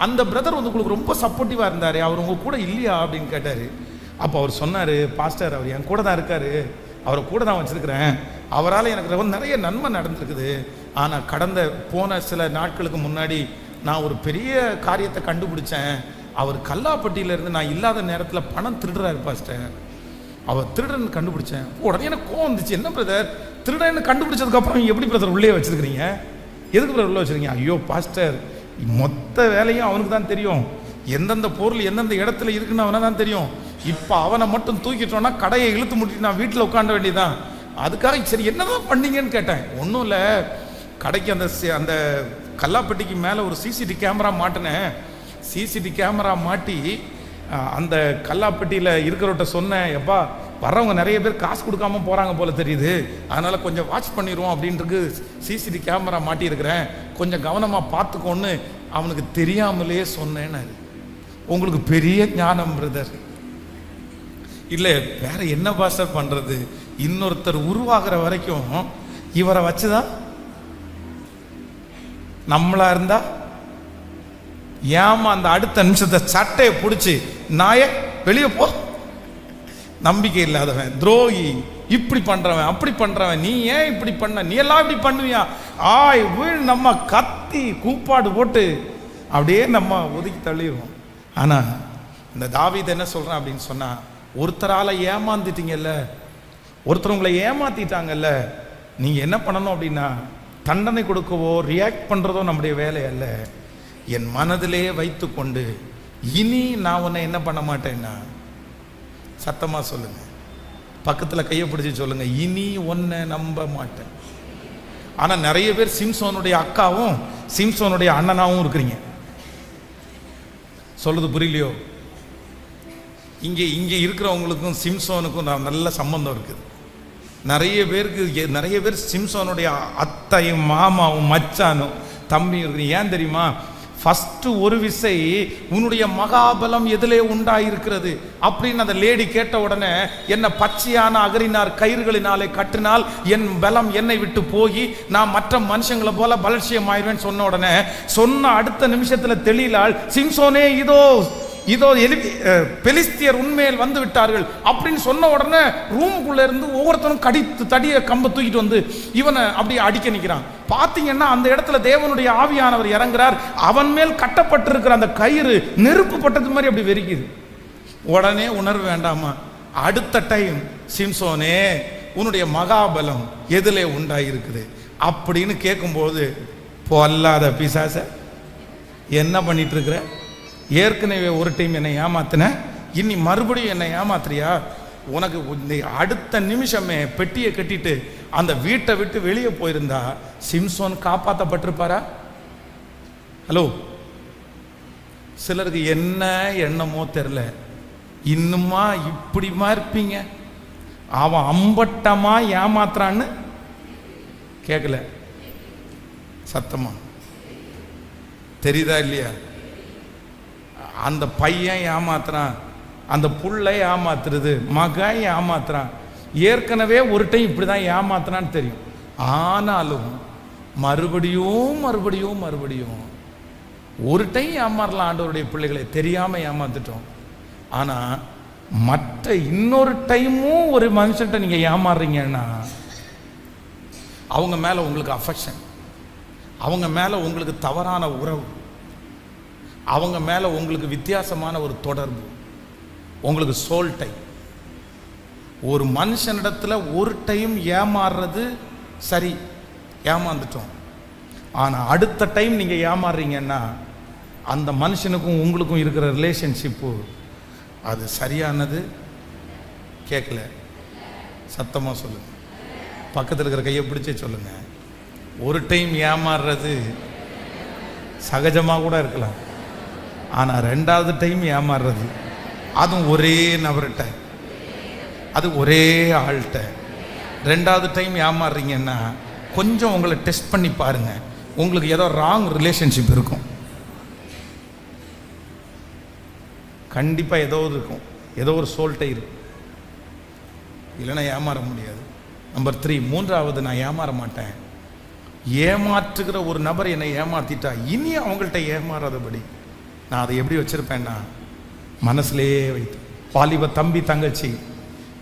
அந்த பிரதர் வந்து உங்களுக்கு ரொம்ப சப்போர்ட்டிவாக இருந்தார், அவர் உங்கள் கூட இல்லையா அப்படின்னு கேட்டார். அப்போ அவர் சொன்னார், பாஸ்டர் அவர் என் கூட தான் இருக்கார், அவரை கூட தான் வச்சுருக்கிறேன், அவரால் எனக்கு ரொம்ப நிறைய நன்மை நடந்திருக்குது. ஆனால் போன சில நாட்களுக்கு முன்னாடி நான் ஒரு பெரிய காரியத்தை கண்டுபிடிச்சேன். அவர் கல்லாப்பட்டியிலேருந்து நான் இல்லாத நேரத்தில் பணம் திருடுறாரு பாஸ்டர், அவர் திருடன்னு கண்டுபிடிச்சேன். உடனே எனக்கு கோவம் வந்துச்சு, என்ன பிரதர் திருடன்னு கண்டுபிடிச்சதுக்கப்புறம் எப்படி பிரதர் உள்ளே வச்சுருக்கிறீங்க, எதுக்கு பிரதர் உள்ளே வச்சுருக்கீங்க? ஐயோ பாஸ்டர், மொத்த வேலையும் அவனுக்கு தான் தெரியும், எந்தெந்த பொருள் எந்தெந்த இடத்துல இருக்குன்னு அவனை தான் தெரியும். இப்போ அவனை மட்டும் தூக்கிட்டோன்னா கடையை இழுத்து முடிட்டு நான் வீட்டில் உட்காண்ட வேண்டியதான். அதுக்காக சரி என்னதான் பண்ணீங்கன்னு கேட்டேன். ஒன்றும் இல்லை, கடைக்கு அந்த கல்லாப்பட்டிக்கு மேலே ஒரு சிசிடிவி கேமரா மாட்டினேன். சிசிடிவி கேமரா மாட்டி அந்த கல்லாப்பட்டியில் இருக்கிறவட்ட சொன்னேன், எப்பா வர்றவங்க நிறைய பேர் காசு கொடுக்காம போகிறாங்க போல தெரியுது, அதனால் கொஞ்சம் வாட்ச் பண்ணிடுவோம் அப்படின்ட்டு சிசிடிவி கேமரா மாட்டியிருக்கிறேன், கொஞ்சம் கவனமாக பார்த்துக்கோன்னு அவனுக்கு தெரியாமலே சொன்னேன்னு. உங்களுக்கு பெரிய ஞானம் பிரதர். இல்லை வேற என்ன பாஸ்டர் பண்ணுறது, இன்னொருத்தர் உருவாகிற வரைக்கும் இவரை வச்சுதான் நம்மளா இருந்தா ஏமா அந்த அடுத்த நிமிஷத்தை சட்டையை பிடிச்சி நாய வெளியே போ, நம்பிக்கை இல்லாதவன், துரோகி, இப்படி பண்றவன் அப்படி பண்றவன், நீ ஏன் இப்படி பண்ண, நீ எல்லாம் இப்படி பண்ணுவியா, வீழ் நம்ம கத்தி கூப்பாடு போட்டு அப்படியே நம்ம ஒதுக்கி தள்ளிடுவோம். ஆனா இந்த தாவீது என்ன சொல்றான் அப்படின்னு சொன்னா, ஒருத்தரால ஏமாந்துட்டீங்கல்ல, ஒருத்தர் உங்களை ஏமாத்திட்டாங்கல்ல, நீங்க என்ன பண்ணணும் அப்படின்னா தண்டனை கொடுக்கவோ ரியாக்ட் பண்றதோ நம்முடைய வேலை அல்ல. என் மனதிலே வைத்து கொண்டு இனி நான் உன்னை என்ன பண்ண மாட்டேன்னா, சத்தமா சொல்லுங்க, பக்கத்துல கையை பிடிச்சி சொல்லுங்க, இனி உன்னை நம்ப மாட்டேன். ஆனா நிறைய பேர் சிம்சோனுடைய அக்காவும் சிம்சோனுடைய அண்ணனாவும் இருக்கிறீங்க. சொல்லுது புரியலையோ? இங்கே இருக்கிறவங்களுக்கும் சிம்சோனுக்கும் நல்ல சம்பந்தம் இருக்குது. நிறைய பேர் சிம்சோனுடைய அத்தையும் மாமாவும் மச்சானும் தம்பியும் இருக்குது. ஏன் தெரியுமா? ஃபர்ஸ்ட் ஒரு விசை உன்னுடைய மகாபலம் எதிலே உண்டாயிருக்கிறது அப்படின்னு அந்த லேடி கேட்ட உடனே, என்ன பச்சையான அகரினார் கயிறுகளினாலே கட்டினால் என் பலம் என்னை விட்டு போய் நான் மற்ற மனுஷங்களை போல பலட்சியமாயிருவேன்னு சொன்ன உடனே, சொன்ன அடுத்த நிமிஷத்துல தெளிலாள், சிம்சோனே இதோ பெலிஸ்தியர் உண்மையில் வந்து விட்டார்கள் அப்படின்னு சொன்ன உடனே ரூமுக்குள்ள இருந்து ஒவ்வொருத்தரும் கடித்து தடிய கம்ப தூக்கிட்டு வந்து இவனை அப்படி அடிக்க நிற்கிறான். பார்த்தீங்கன்னா அந்த இடத்துல தேவனுடைய ஆவியானவர் இறங்குறார். அவன் மேல் கட்டப்பட்டிருக்கிற அந்த கயிறு நெருப்பு பட்டது மாதிரி அப்படி வெறிக்குது. உடனே உணர்வு வேண்டாமா? அடுத்த டைம், சிம்சோனே உன்னுடைய மகாபலம் எதிலே உண்டாயிருக்குது அப்படின்னு கேட்கும்போது, பொல்லாத பிசாச என்ன பண்ணிட்டு இருக்கிற, ஏற்கனவே ஒரு டைம் என்னை ஏமாத்தின, இனி மறுபடியும் என்னை ஏமாத்துறியா, உனக்கு அடுத்த நிமிஷமே பெட்டியை கட்டிட்டு அந்த வீட்டை விட்டு வெளியே போயிருந்தா சிம்சோன் காப்பாற்றப்பட்டிருப்பாரா? ஹலோ, சிலருக்கு என்ன எண்ணமோ தெரியல, இன்னுமா இப்படிமா இருப்பீங்க, அவன் அம்பட்டமா ஏமாத்துறான்னு கேட்கல, சத்தமா தெரியுதா இல்லையா? அந்த பையன் ஏமாத்துறான், அந்த புள்ளை ஏமாத்துறது, மகன் ஏமாத்துறான், ஏற்கனவே ஒரு டைம் இப்படிதான் ஏமாத்துறான்னு தெரியும். ஆனாலும் மறுபடியும் மறுபடியும் மறுபடியும் ஒரு டைம் ஏமாறலாம் ஆண்டவருடைய பிள்ளைகளை, தெரியாம ஏமாத்துட்டோம். ஆனா மற்ற இன்னொரு டைமும் ஒரு மனுஷன்ட்ட நீங்க ஏமாறுறீங்கன்னா அவங்க மேல உங்களுக்கு அஃபெக்ஷன், அவங்க மேல உங்களுக்கு தவறான உறவு, அவங்க மேல உங்களுக்கு வித்தியாசமான ஒரு தொடர்பு, உங்களுக்கு சோல் டைம். ஒரு மனுஷனிடத்துல ஒரு டைம் ஏமாறுறது சரி, ஏமாந்துட்டோம். ஆனா அடுத்த டைம் நீங்க ஏமாறுறீங்கன்னா அந்த மனுஷனுக்கும் உங்களுக்கும் இருக்கிற ரிலேஷன்ஷிப்பு அது சரியானது. கேட்கல? சத்தமா சொல்லுங்க, பக்கத்தில் இருக்கிற கையை பிடிச்சே சொல்லுங்க. ஒரு டைம் ஏமாறுறது சகஜமாக கூட இருக்கலாம், ஆனால் ரெண்டாவது டைம் ஏமாறுறது, அதுவும் ஒரே நபர்கிட்ட, அது ஒரே ஆள்கிட்ட ரெண்டாவது டைம் ஏமாறுறீங்கன்னா கொஞ்சம் உங்களை டெஸ்ட் பண்ணி பாருங்க, உங்களுக்கு ஏதோ ராங் ரிலேஷன்ஷிப் இருக்கும். கண்டிப்பாக ஏதோ இருக்கும், ஏதோ ஒரு சோல்ட்டை இருக்கு, இல்லைன்னா ஏமாற முடியாது. நம்பர் 3, மூன்றாவது, நான் ஏமாற மாட்டேன். ஏமாற்றுகிற ஒரு நபர் என்னை ஏமாத்திட்டா இனி அவங்கள்ட்ட ஏமாறாதபடி நான் அதை எப்படி வச்சிருப்பேன்னா மனசுலேயே வைத்து. வாலிப தம்பி தங்கச்சி,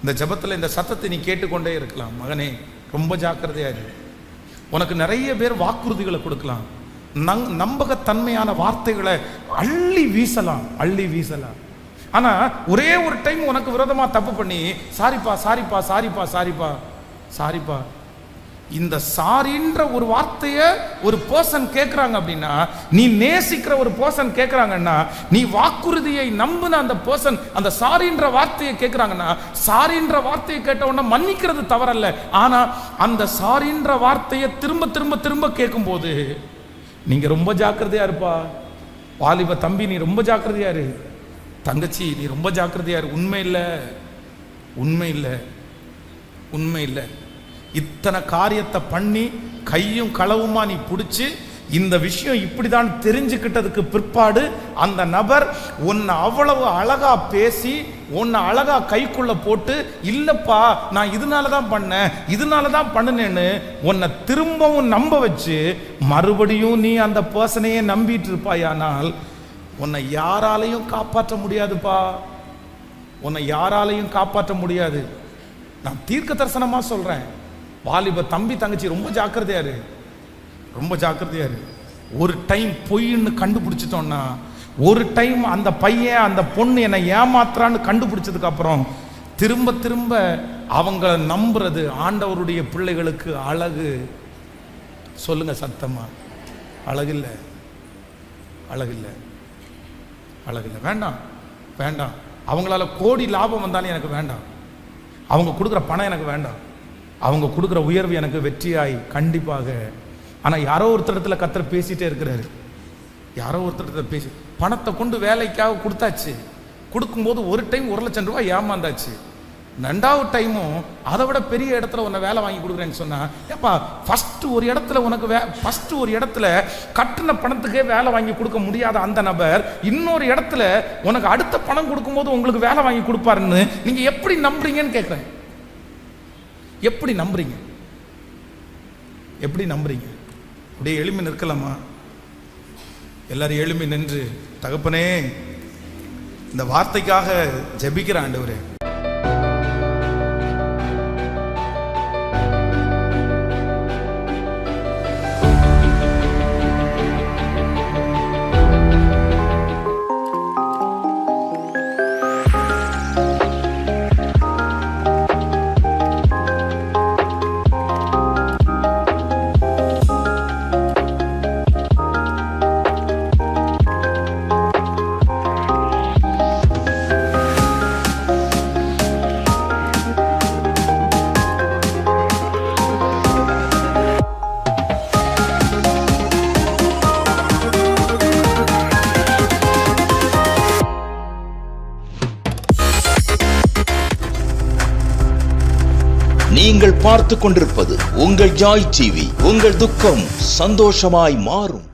இந்த ஜெபத்தில் இந்த சத்தத்தை நீ கேட்டுக்கொண்டே இருக்கலாம். மகனே, ரொம்ப ஜாக்கிரதையா இரு. உனக்கு நிறைய பேர் வாக்குறுதிகளை கொடுக்கலாம், நம்பகத்தன்மையான வார்த்தைகளை அள்ளி வீசலாம். ஆனா ஒரே ஒரு டைம் உனக்கு விரோதமா தப்பு பண்ணி சாரிப்பா சாரிப்பா சாரிப்பா சாரிப்பா சாரிப்பா, இந்த சாரின்ற ஒரு வார்த்தையை ஒரு பர்சன் கேட்குறாங்க அப்படின்னா, நீ நேசிக்கிற ஒரு பர்சன் கேட்குறாங்கன்னா, நீ வாக்குறுதியை நம்பின அந்த பர்சன் அந்த சாரின்ற வார்த்தையை கேட்குறாங்கன்னா, சாரின்ற வார்த்தையை கேட்ட உடனே மன்னிக்கிறது தவறல்ல. ஆனால் அந்த சாரின்ற வார்த்தையை திரும்ப திரும்ப திரும்ப கேட்கும்போது நீங்கள் ரொம்ப ஜாக்கிரதையா இருப்பா. வாலிப தம்பி, நீ ரொம்ப ஜாக்கிரதையா இரு. தங்கச்சி, நீ ரொம்ப ஜாக்கிரதையா இரு. உண்மை இல்லை. இத்தனை காரியத்தை பண்ணி கையும் களவுமா நீ பிடிச்சி இந்த விஷயம் இப்படிதான் தெரிஞ்சுக்கிட்டதுக்கு பிற்பாடு அந்த நபர் உன்னை அவ்வளவு அழகா பேசி உன்னை அழகா கைக்குள்ள போட்டு, இல்லப்பா நான் இதனால தான் பண்ணினேன்னு உன்னை திரும்பவும் நம்ப வச்சு மறுபடியும் நீ அந்த பர்சனையே நம்பிட்டு இருப்பாயானால் உன்னை யாராலையும் காப்பாற்ற முடியாதுப்பா. காப்பாற்ற முடியாது. நான் தீர்க்க தரிசனமா சொல்றேன். வாலிப தம்பி தங்கச்சி, ரொம்ப ஜாக்கிரதையா இரு. ஒரு டைம் பொய்ன்னு கண்டுபிடிச்சிட்டோம்னா, ஒரு டைம் அந்த பையன் அந்த பொண்ணு என்னை ஏமாத்துறான்னு கண்டுபிடிச்சதுக்கு அப்புறம் திரும்ப திரும்ப அவங்க நம்புறது ஆண்டவருடைய பிள்ளைகளுக்கு அழகு. சொல்லுங்க சத்தமா, அழகில்லை. வேண்டாம். அவங்களால கோடி லாபம் வந்தாலும் எனக்கு வேண்டாம். அவங்க கொடுக்குற பணம் எனக்கு வேண்டாம். அவங்க கொடுக்குற உயர்வு எனக்கு வெற்றியாய் கண்டிப்பாக. ஆனால் யாரோ ஒருத்தரத்துல கர்த்தர் பேசிட்டே இருக்கிறாரு. பணத்தை கொண்டு வேலைக்காக கொடுத்தாச்சு. கொடுக்கும்போது ஒரு டைம் 1 லட்சம் ரூபாய் ஏமாந்தாச்சு. 2வது டைமும் அதை விட பெரிய இடத்துல உன்னை வேலை வாங்கி கொடுக்குறேன்னு சொன்னா, ஏப்பா ஃபர்ஸ்ட் ஒரு இடத்துல கட்டின பணத்துக்கே வேலை வாங்கி கொடுக்க முடியாத அந்த நபர் இன்னொரு இடத்துல உனக்கு அடுத்த பணம் கொடுக்கும்போது உங்களுக்கு வேலை வாங்கி கொடுப்பாருன்னு நீங்க எப்படி நம்புறீங்கன்னு கேட்குறேன். எப்படி நம்புறீங்க? அப்படியே எழுமி நிற்கலாமா? எல்லாரும் எழுமி நின்று, தகப்பனே இந்த வார்த்தைக்காக ஜெபிக்கிற ஆண்டவரே, நீங்கள் பார்த்துக் கொண்டிருப்பது உங்கள் ஜாய் டிவி. உங்கள் துக்கம் சந்தோஷமாய் மாறும்.